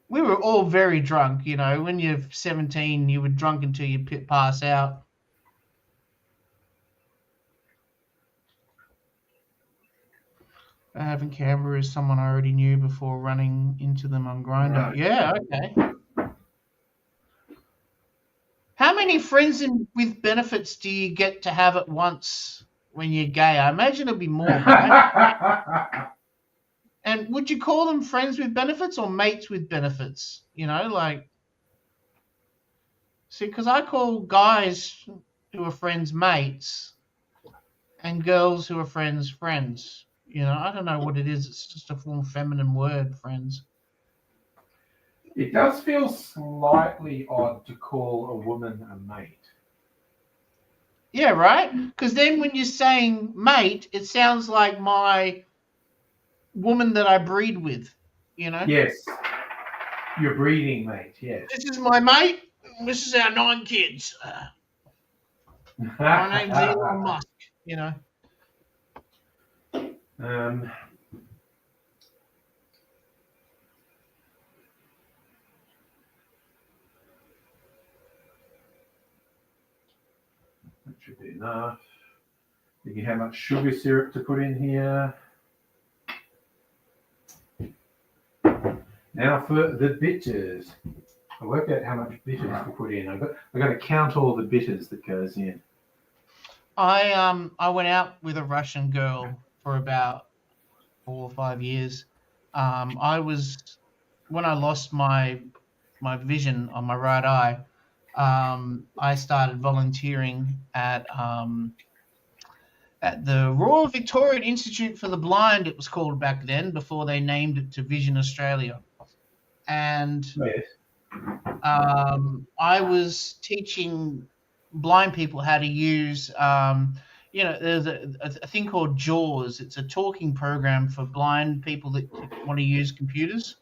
We were all very drunk, you know. When you're 17, you were drunk until you pass out. Having Canberra is someone I already knew before running into them on Grindr. Right. Yeah, okay. How many friends with benefits do you get to have at once when you're gay? I imagine it'll be more, right? And would you call them friends with benefits or mates with benefits? You know, like, see, because I call guys who are friends mates and girls who are friends friends. You know, I don't know what it is. It's just a form feminine word, friends. It does feel slightly odd to call a woman a mate. Yeah, right? Because then when you're saying mate, it sounds like my woman that I breed with, you know? Yes. Your breeding mate, yes. This is my mate. This is our 9 kids. My name's Elon Musk, you know? That should be enough. Thinking how much sugar syrup to put in here. Now for the bitters. I worked out how much bitters to put in. I got to count all the bitters that goes in. I went out with a Russian girl for about 4 or 5 years. When I lost my vision on my right eye, I started volunteering at the Royal Victorian Institute for the Blind, it was called back then, before they named it to Vision Australia. And Yes. I was teaching blind people how to use, there's a thing called JAWS. It's a talking program for blind people that want to use computers.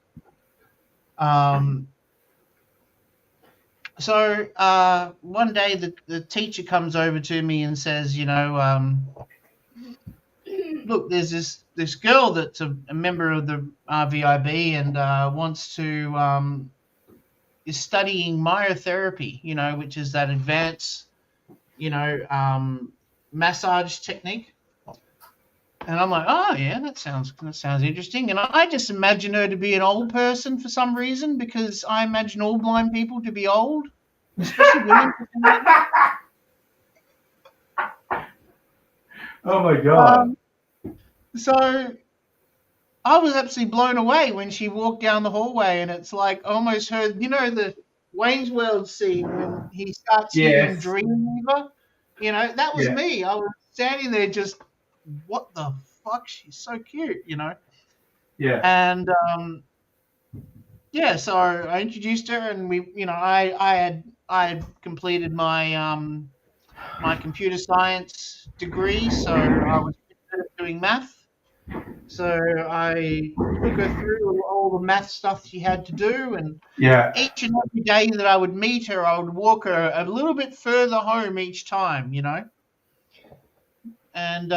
So one day the teacher comes over to me and says, look, there's this girl that's a member of the RVIB and wants to is studying myotherapy, which is that advanced, massage technique. And I'm like, oh yeah, that sounds interesting. And I just imagine her to be an old person for some reason, because I imagine all blind people to be old, especially women. Oh my God. So I was absolutely blown away when she walked down the hallway, and it's like almost her, the Wayne's World scene when he starts singing Dreamweaver. That was me. I was standing there just, what the fuck? She's so cute, Yeah. And so I introduced her, and we, I had completed my my computer science degree, so I was doing math. So I took her through all the math stuff she had to do, and each and every day that I would meet her, I would walk her a little bit further home each time, and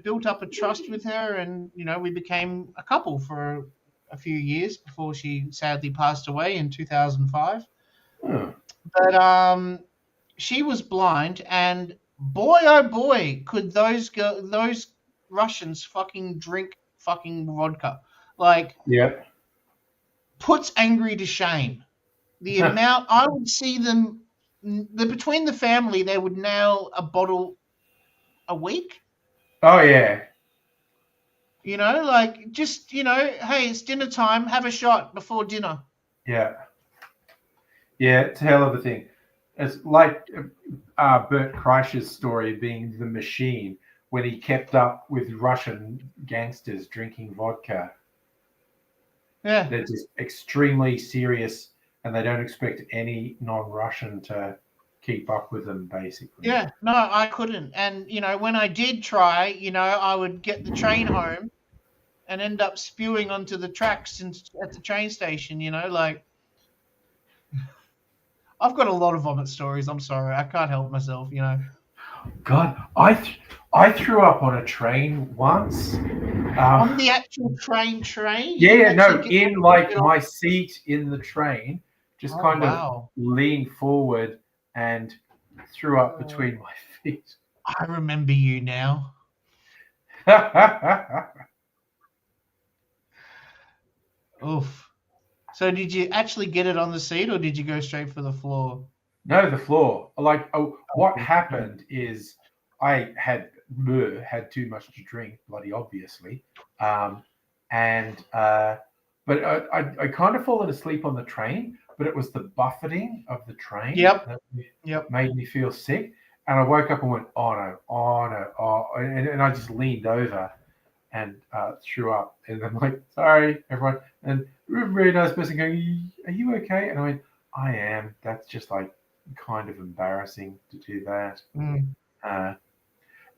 built up a trust with her, and we became a couple for a few years before she sadly passed away in 2005. But she was blind, and boy oh boy, could those Russians fucking drink fucking vodka. Puts angry to shame. The amount I would see them, between the family, they would nail a bottle a week. Oh yeah. You know, like just hey, it's dinner time. Have a shot before dinner. Yeah. Yeah, it's a hell of a thing. It's like Bert Kreischer's story being the machine when he kept up with Russian gangsters drinking vodka. Yeah. They're just extremely serious and they don't expect any non-Russian to keep up with them, basically. Yeah. No, I couldn't. And when I did try, I would get the train home and end up spewing onto the tracks at the train station. Like I've got a lot of vomit stories. I'm sorry, I can't help myself. God, I threw up on a train once. On the actual train. Yeah, You no, actually get in like on- my seat in the train, just Oh, kind of wow. leaned forward and threw up between my feet. I remember you now. Oof. So did you actually get it on the seat, or did you go straight for the floor? No, the floor. Like, what happened is I had too much to drink, bloody obviously, but I kind of fallen asleep on the train, but it was the buffeting of the train Yep. that made me feel sick, and I woke up and went, oh no, and I just leaned over and threw up, and I'm like, sorry everyone, and a really nice person going, are you okay? And I went, I am. That's just like kind of embarrassing to do that. Mm.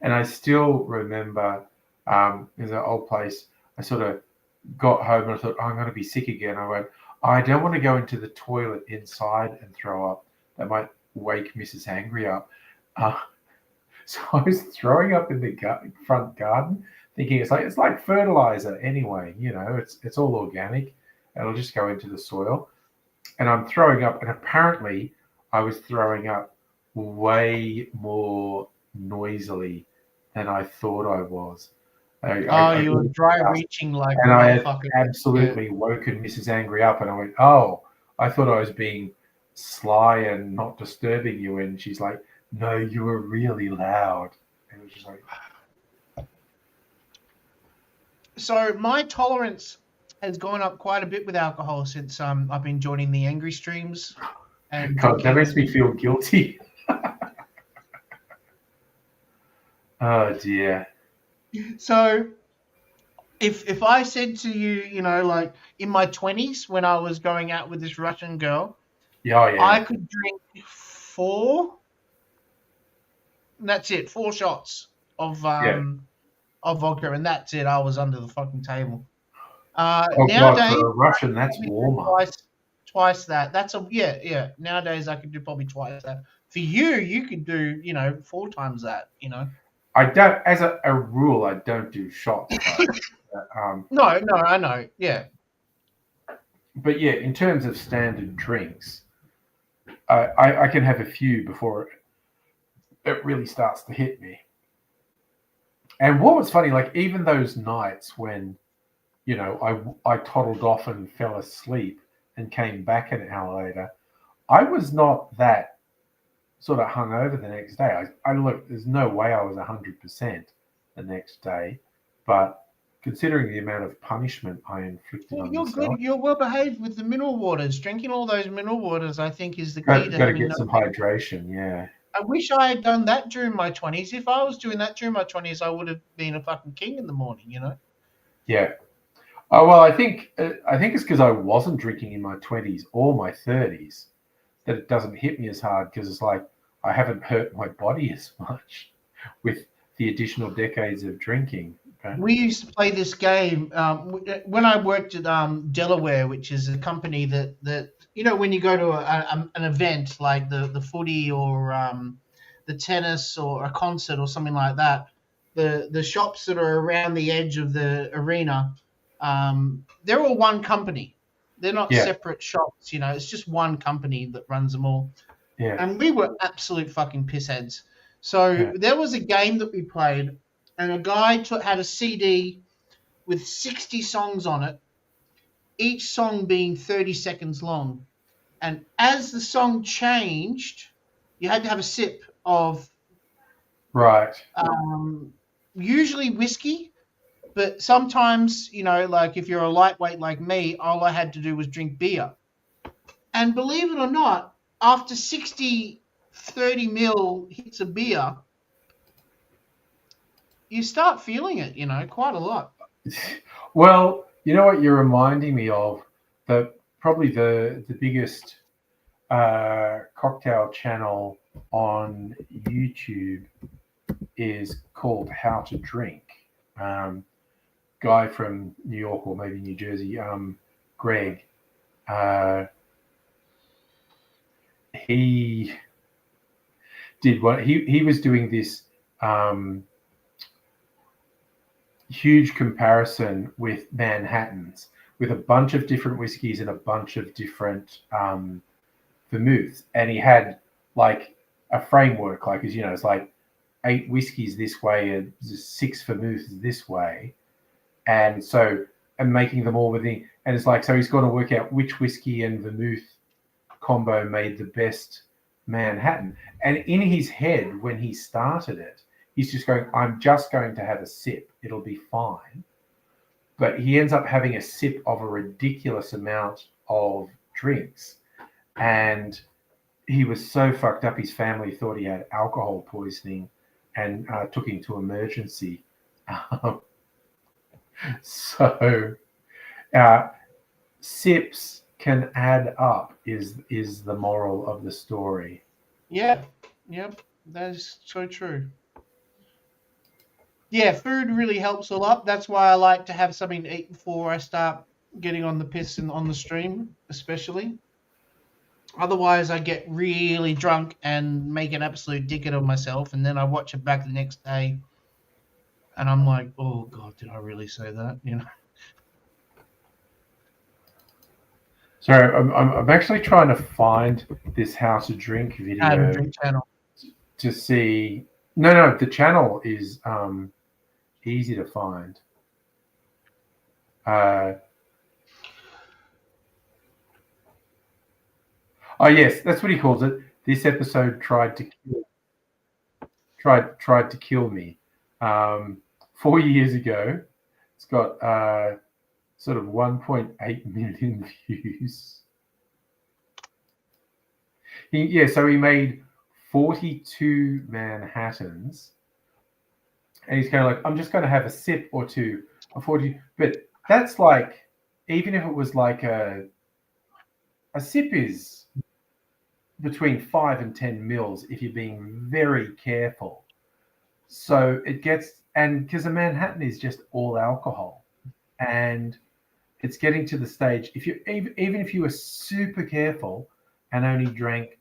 And I still remember there's an old place. I sort of got home and I thought, I'm going to be sick again. I went, I don't want to go into the toilet inside and throw up. That might wake Mrs. Angry up. So I was throwing up in the front garden, thinking it's like fertilizer anyway. It's all organic. It'll just go into the soil. And I'm throwing up, and apparently I was throwing up way more noisily than I thought I was. You were dry reaching like a and I had motherfucker. absolutely woken Mrs. Angry up, and I went, oh, I thought I was being sly and not disturbing you. And she's like, no, you were really loud. And it was just like... So my tolerance has gone up quite a bit with alcohol since I've been joining the Angry Streams. And God, that makes me feel guilty. Oh dear. So if I said to you, like in my 20s when I was going out with this Russian girl, Yeah. I could drink 4. That's it, 4 shots of vodka, and that's it. I was under the fucking table. Nowadays, God, for a Russian, that's warmer. Twice that. That's yeah. Nowadays, I could do probably twice that. For you could do 4 times that. I don't, as a rule, I don't do shots. No, I know. Yeah. But yeah, in terms of standard drinks, I can have a few before it really starts to hit me. And what was funny, like even those nights when, I toddled off and fell asleep and came back an hour later, I was not that sort of hungover the next day. I look, there's no way I was 100% the next day, but considering the amount of punishment I inflicted on You're myself, good. You're well behaved with the mineral waters. Drinking all those mineral waters, I think, is the key got to to having get some hydration. Yeah. I wish I had done that during my 20s. If I was doing that during my 20s, I would have been a fucking king in the morning, Yeah. Oh well, I think it's because I wasn't drinking in my 20s or my 30s that it doesn't hit me as hard, because it's like I haven't hurt my body as much with the additional decades of drinking. Okay? We used to play this game when I worked at Delaware, which is a company that when you go to an event like the footy or the tennis or a concert or something like that, the shops that are around the edge of the arena, they're all one company. They're not separate shops. It's just one company that runs them all. Yeah. And we were absolute fucking pissheads. So there was a game that we played, and a guy had a CD with 60 songs on it, each song being 30 seconds long. And as the song changed, you had to have a sip of Right. Usually whiskey, but sometimes, like if you're a lightweight like me, all I had to do was drink beer. And believe it or not, after 60, 30 mil hits of beer, you start feeling it, quite a lot. Well, you know what you're reminding me of? Probably the biggest cocktail channel on YouTube is called How to Drink. Guy from New York or maybe New Jersey, Greg. He did what he was doing this huge comparison with Manhattans, with a bunch of different whiskeys and a bunch of different vermouths, and he had like a framework, like as you know, it's like 8 whiskeys this way and 6 vermouths this way, and making them all within, and it's like, so he's got to work out which whiskey and vermouth combo made the best Manhattan. And in his head, when he started it, he's just going, I'm just going to have a sip, it'll be fine. But he ends up having a sip of a ridiculous amount of drinks, and he was so fucked up, his family thought he had alcohol poisoning and took him to emergency. So sips can add up is the moral of the story. Yep, that is so true. Yeah, food really helps a lot. That's why I like to have something to eat before I start getting on the piss and on the stream, especially. Otherwise, I get really drunk and make an absolute dickhead of myself, and then I watch it back the next day, and I'm like, oh God, did I really say that? Sorry, I'm actually trying to find this How to Drink video channel to see. No, the channel is easy to find. Oh yes, that's what he calls it. This episode tried to kill me. 4 years ago, it's got sort of 1.8 million views. So he made 42 Manhattans, and he's kind of like, I'm just going to have a sip or two of 40. But that's like, even if it was like a sip is between 5 and 10 mils if you're being very careful. So it gets, and because a Manhattan is just all alcohol, and it's getting to the stage, if you even if you were super careful and only drank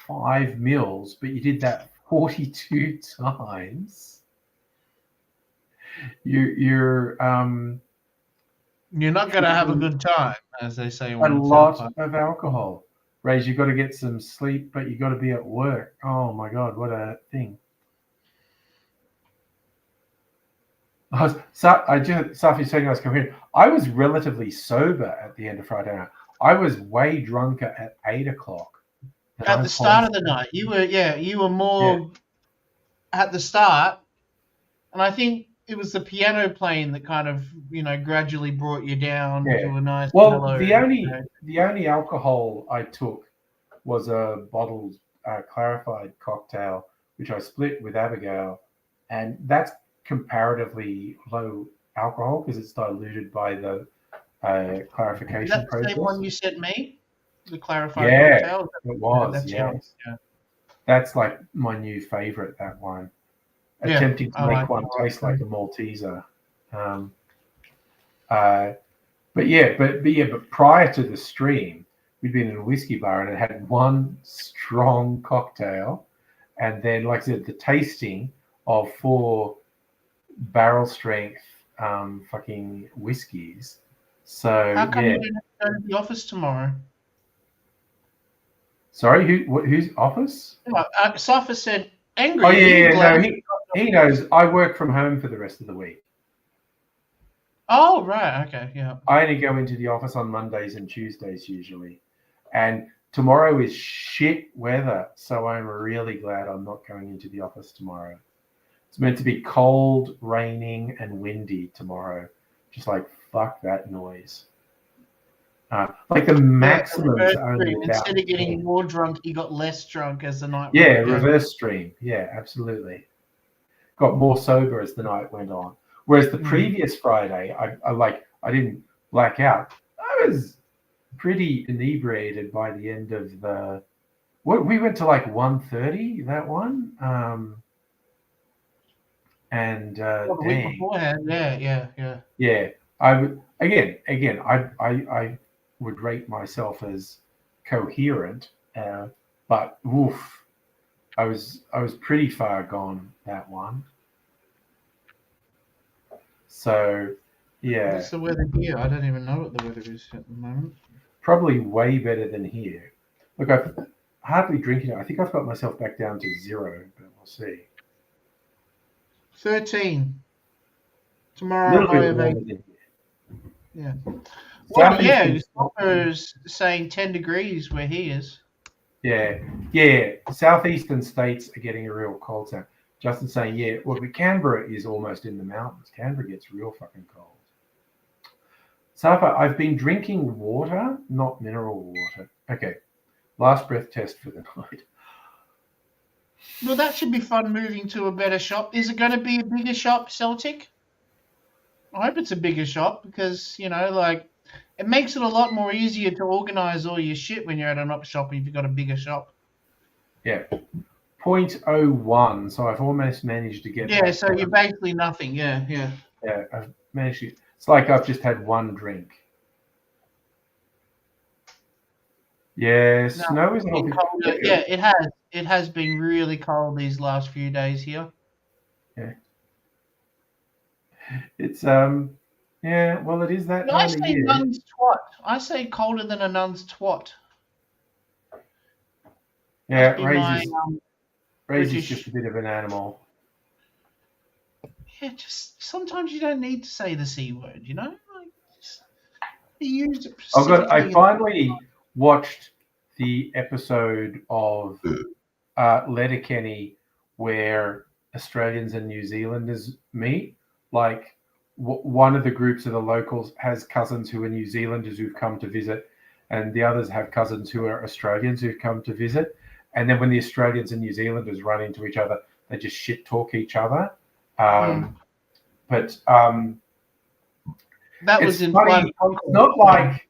5 mils, but you did that 42 times, you're not going to have a good time, as they say. A lot of alcohol. Ray, you've got to get some sleep, but you've got to be at work. Oh my God, what a thing. Safi's saying I was comparing. I was relatively sober at the end of Friday night. I was way drunker at 8 o'clock. At the start of the night, you were more at the start, and I think it was the piano playing that kind of gradually brought you down to a nice. Well, mellow, the only alcohol I took was a bottled clarified cocktail, which I split with Abigail, and that's comparatively low alcohol because it's diluted by the clarification Is that process. The same one you sent me, the clarified cocktail. It was. Yeah. That's like my new favorite. That one. Attempting to make one taste like a Malteser. But prior to the stream, we'd been in a whiskey bar and it had one strong cocktail, and then, like I said, the tasting of 4 barrel strength fucking whiskeys. So how come you don't have to go to the office tomorrow? Sorry, whose office? Safa said angry. Oh yeah, no, he knows. I work from home for the rest of the week. Oh right, okay, yeah. I only go into the office on Mondays and Tuesdays usually, and tomorrow is shit weather, so I'm really glad I'm not going into the office tomorrow. It's meant to be cold, raining, and windy tomorrow. Just like fuck that noise. Like the maximum is only about Instead of getting 10. more drunk, he got less drunk as the night Yeah, went on. reverse stream. Yeah, absolutely. Got more sober as the night went on. Whereas the previous Friday, I didn't black out. I was pretty inebriated by the end of the. We went to like 1:30 that one. The week Dang. beforehand, yeah. Yeah, I would again. I would rate myself as coherent, but oof, I was pretty far gone that one. So, yeah, What's the weather here? I don't even know what the weather is at the moment. probably way better than here. Look, I've hardly drinking it. I think I've got myself back down to 0, but we'll see. 13. A Tomorrow, little high bit of warmer 8. than here. Yeah. Well, Southeastern yeah, Stopper's saying 10 degrees where he is. Yeah. Southeastern states are getting a real cold snap. Justin's saying, yeah, well, but Canberra is almost in the mountains. Canberra gets real fucking cold. Safa, I've been drinking water, not mineral water. Okay, last breath test for the night. Well, that should be fun moving to a better shop. Is it going to be a bigger shop, Celtic? I hope it's a bigger shop because, it makes it a lot more easier to organise all your shit when you're at an op shop if you've got a bigger shop. Yeah. 0.01, so I've almost managed to get. Yeah, so you're basically nothing. Yeah. Yeah, I've managed to. It's like I've just had one drink. Yeah, snow is Been not. colder. Yeah, it has. It has been really cold these last few days here. Yeah. It's yeah, well, it is that No, I time of say year. nun's twat. I say colder than a nun's twat. Yeah, Must be my, Ray's British- just a bit of an animal. Yeah, just sometimes you don't need to say the C word, just you use it I specifically. finally watched the episode of Letterkenny where Australians and New Zealanders meet. Like one of the groups of the locals has cousins who are New Zealanders who've come to visit, and the others have cousins who are Australians who've come to visit. And then when the Australians and New Zealanders run into each other, they just shit talk each other. But That it's was in funny. Blood It's not like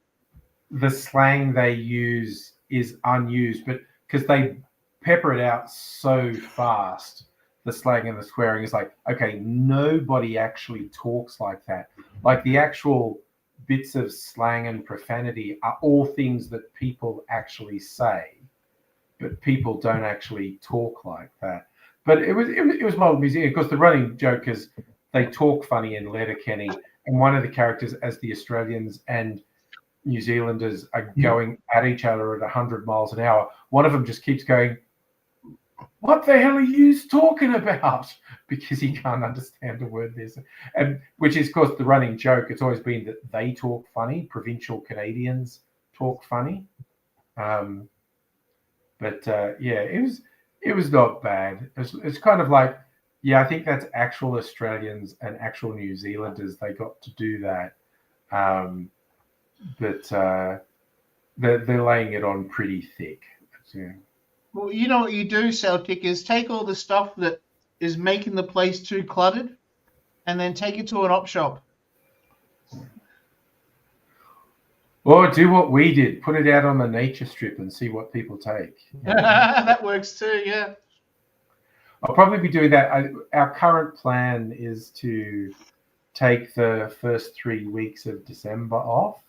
the slang they use is unused, but because they pepper it out so fast, the slang and the swearing is like, okay, nobody actually talks like that. Like the actual bits of slang and profanity are all things that people actually say, but people don't actually talk like that. But it was well amusing because the running joke is they talk funny in Letterkenny, and one of the characters, as the Australians and New Zealanders are going at each other at 100 miles an hour, one of them just keeps going, "What the hell are you talking about?" Because he can't understand a word there's, and which is, of course, the running joke. It's always been that they talk funny. Provincial Canadians talk funny. But yeah, it was not bad. It's kind of like, yeah, I think that's actual Australians and actual New Zealanders. They got to do that, but they're laying it on pretty thick. Yeah. Well, you know what you do, Celtic, is take all the stuff that is making the place too cluttered and then take it to an op shop. Or do what we did, put it out on the nature strip and see what people take. That works too, yeah. I'll probably be doing that. Our current plan is to take the first 3 weeks of December off,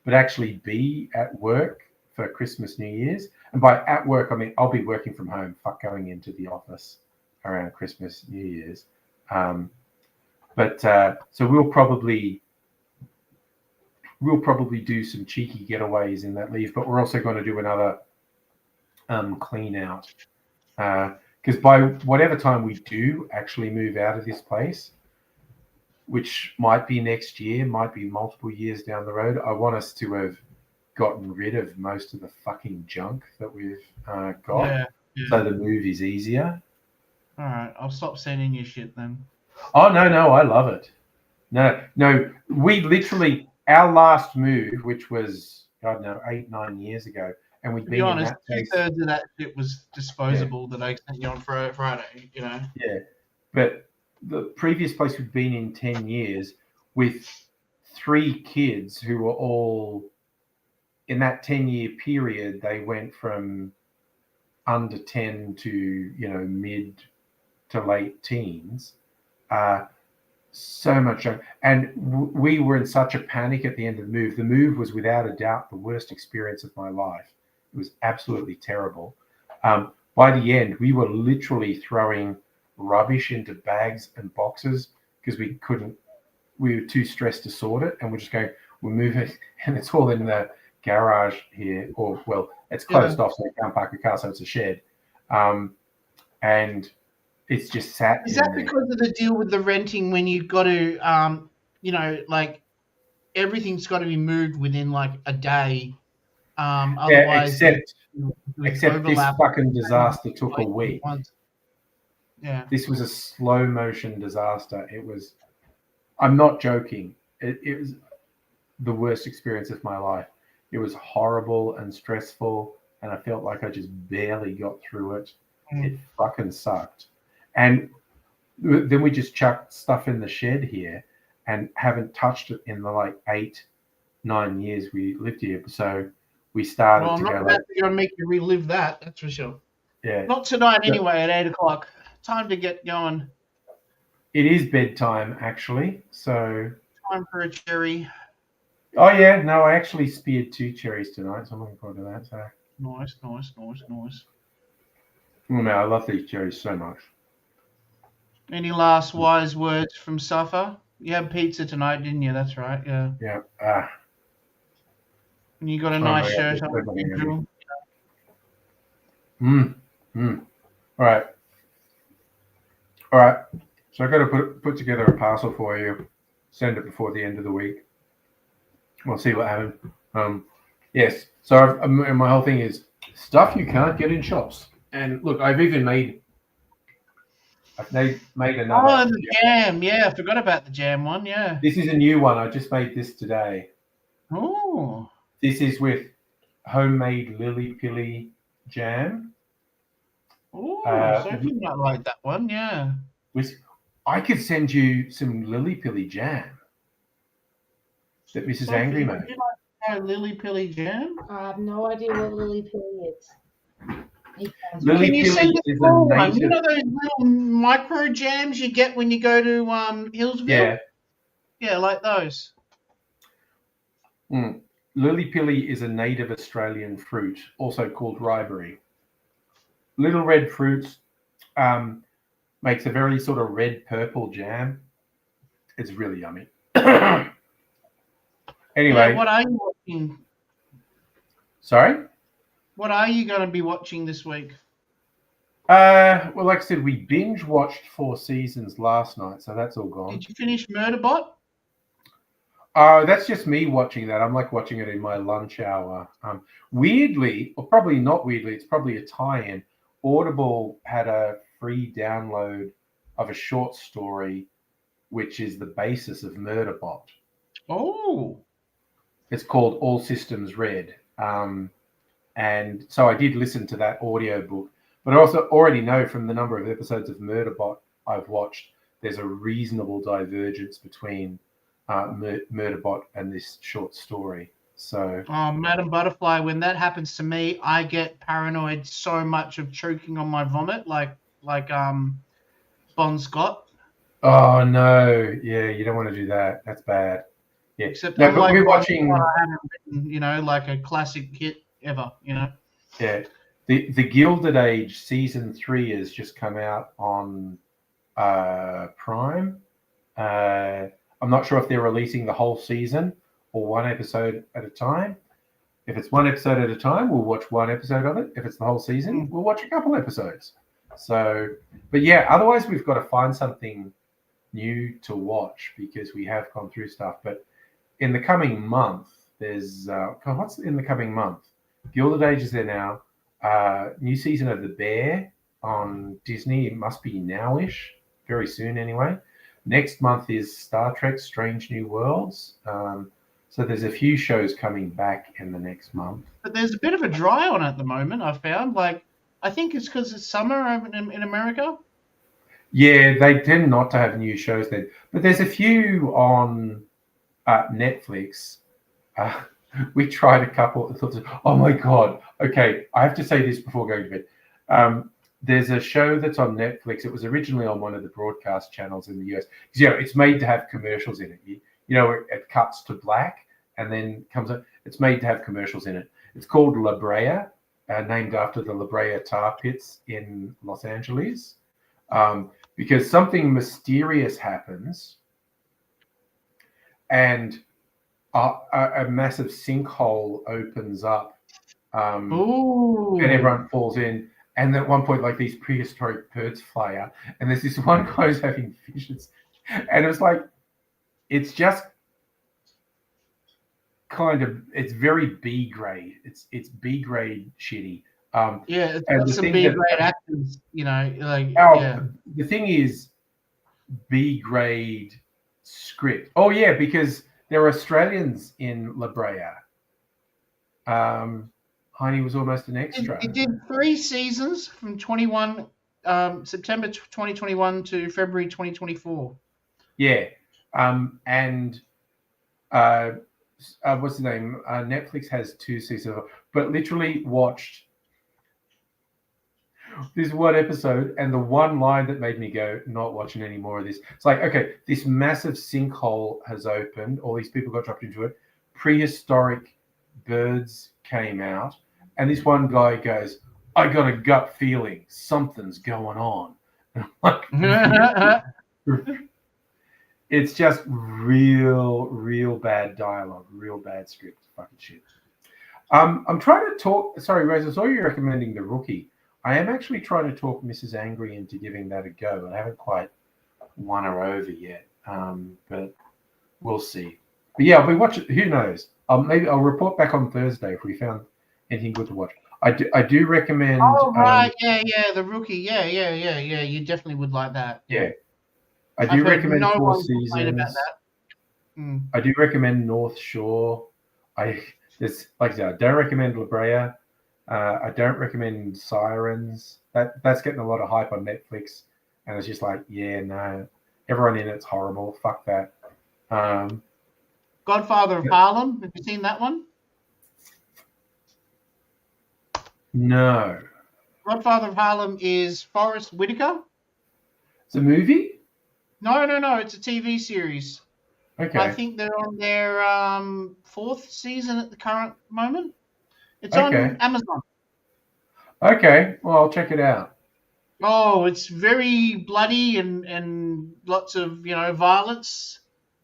but actually be at work for Christmas, New Year's. And by at work, I mean I'll be working from home, fuck going into the office around Christmas, New Year's. But so we'll probably do some cheeky getaways in that leave, but we're also going to do another clean out. Because by whatever time we do actually move out of this place, which might be next year, might be multiple years down the road, I want us to have gotten rid of most of the fucking junk that we've got, Yeah. so the move is easier. All right, I'll stop sending you shit then. Oh no, I love it. No, we literally our last move, which was I don't know 8-9 years ago, and we'd To be been in honest, that place. 2/3 of that shit was disposable that I sent you on Friday. You know. Yeah, but the previous place we'd been in 10 years with 3 kids who were all in that 10-year period, they went from under 10 to mid to late teens. So much, and we were in such a panic at the end of the move. The move was without a doubt the worst experience of my life. It was absolutely terrible. By the end, we were literally throwing rubbish into bags and boxes because we were too stressed to sort it, and we're just going, we're moving, and it's all in the garage here, or well, it's closed off, so you can't park a car, so it's a shed, and it's just sat. Is that because of the deal with the renting when you've got to, like everything's got to be moved within like a day? Otherwise, except this fucking disaster took a week. Yeah. This was a slow motion disaster. It was, I'm not joking. It was the worst experience of my life. It was horrible and stressful, and I felt like I just barely got through it. It fucking sucked. And then we just chucked stuff in the shed here and haven't touched it in the 8-9 years we lived here. So we started Well, I'm not about to go and make you relive that. That's for sure. Yeah. Not tonight anyway. At 8 o'clock. Time to get going. It is bedtime actually. So time for a cherry. Oh yeah, no, I actually speared 2 cherries tonight, so I'm looking forward to that. So nice. Oh man, I love these cherries so much. Any last wise words from Suffer? You had pizza tonight, didn't you? That's right. Yeah. Yeah. And you got a nice shirt on. All right. So I got to put together a parcel for you. Send it before the end of the week. We'll see what happens. Yes. So my whole thing is stuff you can't get in shops. And look, I've made another. Oh, the jam. Yeah, I forgot about the jam one. Yeah. This is a new one. I just made this today. Oh. This is with homemade Lily Pilly jam. Oh, Sophie might like that one. Yeah. I could send you some Lily Pilly jam that Mrs. Sophie, Angry made. Would you like to try Lily Pilly jam? I have no idea what Lily Pilly is. Lily Can you Pilly send is a a one? native. You know those little micro jams you get when you go to Hillsville? Yeah. Yeah, like those. Lily Pilly is a native Australian fruit, also called riberry. Little red fruits, makes a very sort of red-purple jam. It's really yummy. Anyway. Yeah, what are you watching? Sorry? What are you going to be watching this week? Well, like I said, we binge-watched 4 seasons last night, so that's all gone. Did you finish Murderbot? That's just me watching that. I'm like watching it in my lunch hour. Weirdly, or probably not weirdly, it's probably a tie-in. Audible had a free download of a short story, which is the basis of Murderbot. Oh. It's called All Systems Red. And so I did listen to that audiobook. But I also already know from the number of episodes of Murderbot I've watched, there's a reasonable divergence between Murderbot and this short story. So, Madam Butterfly, when that happens to me, I get paranoid so much of choking on my vomit, like Bon Scott. Oh no, yeah, you don't want to do that. That's bad. Yeah, Except no, but we're watching. I haven't written, like a classic hit ever. Yeah, the Gilded Age season 3 has just come out on Prime. I'm not sure if they're releasing the whole season or one episode at a time. If it's one episode at a time, we'll watch one episode of it. If it's the whole season, we'll watch a couple episodes. So, but yeah, otherwise we've got to find something new to watch because we have gone through stuff. But in the coming month, there's what's in the coming month? Gilded Age is there now. New season of The Bear on Disney. It must be nowish, very soon anyway. Next month is Star Trek: Strange New Worlds. So there's a few shows coming back in the next month. But there's a bit of a dry on at the moment, I found. Like, I think it's because it's summer over in America. Yeah, they tend not to have new shows then. But there's a few on Netflix. We tried a couple and thought, oh my God. Okay, I have to say this before going to bed. There's a show that's on Netflix. It was originally on one of the broadcast channels in the US. It's made to have commercials in it. It cuts to black and then comes up. It's made to have commercials in it. It's called La Brea, named after the La Brea tar pits in Los Angeles. Because something mysterious happens and a massive sinkhole opens up Ooh. and everyone falls in. And at one point, like, these prehistoric birds fly out, and there's this one guy who's having visions, and it's like, it's just kind of, it's very B grade. It's B grade shitty. Yeah, it's and got the some thing B that- grade actors, yeah. The thing is, B grade script. Oh yeah, because there are Australians in La Brea. Heine was almost an extra. It did 3 seasons from September 2021 to February 2024. Yeah. And what's the name? Netflix has 2 seasons, but literally watched this one episode, and the one line that made me go, not watching any more of this. It's like, okay, this massive sinkhole has opened. All these people got dropped into it. Prehistoric birds came out. And this one guy goes, I got a gut feeling something's going on. And I'm like, it's just real bad dialogue, real bad script, fucking shit. I'm trying to talk. Sorry, Rose, I saw you recommending The Rookie. I am actually trying to talk Mrs. Angry into giving that a go. I haven't quite won her over yet, but we'll see. But yeah, I'll be watching. Who knows? Maybe I'll report back on Thursday if we found anything good to watch. I do recommend. Oh right, yeah, The Rookie, yeah. You definitely would like that. Yeah, I do recommend no 4 one complain seasons. about that. I do recommend North Shore. Like I said, I don't recommend La Brea. I don't recommend Sirens. That's getting a lot of hype on Netflix, and it's just like, yeah, no, everyone in it's horrible. Fuck that. Godfather of Harlem. Have you seen that one? No. Godfather of Harlem is Forrest Whitaker. It's a movie? No. It's a TV series. Okay. I think they're on their 4th season at the current moment. It's Okay. on Amazon. Okay. Well, I'll check it out. Oh, it's very bloody and lots of violence.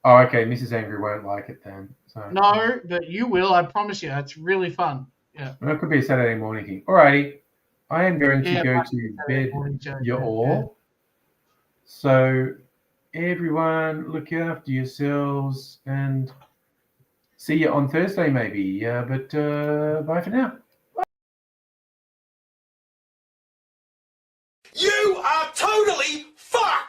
Oh, okay. Mrs. Angry won't like it then. So No, but you will. I promise you. It's really fun. Yeah. Well, it could be a Saturday morning thing. Alrighty. I am going to go to bed, you all. So everyone, look after yourselves and see you on Thursday maybe. But bye for now. You are totally fucked!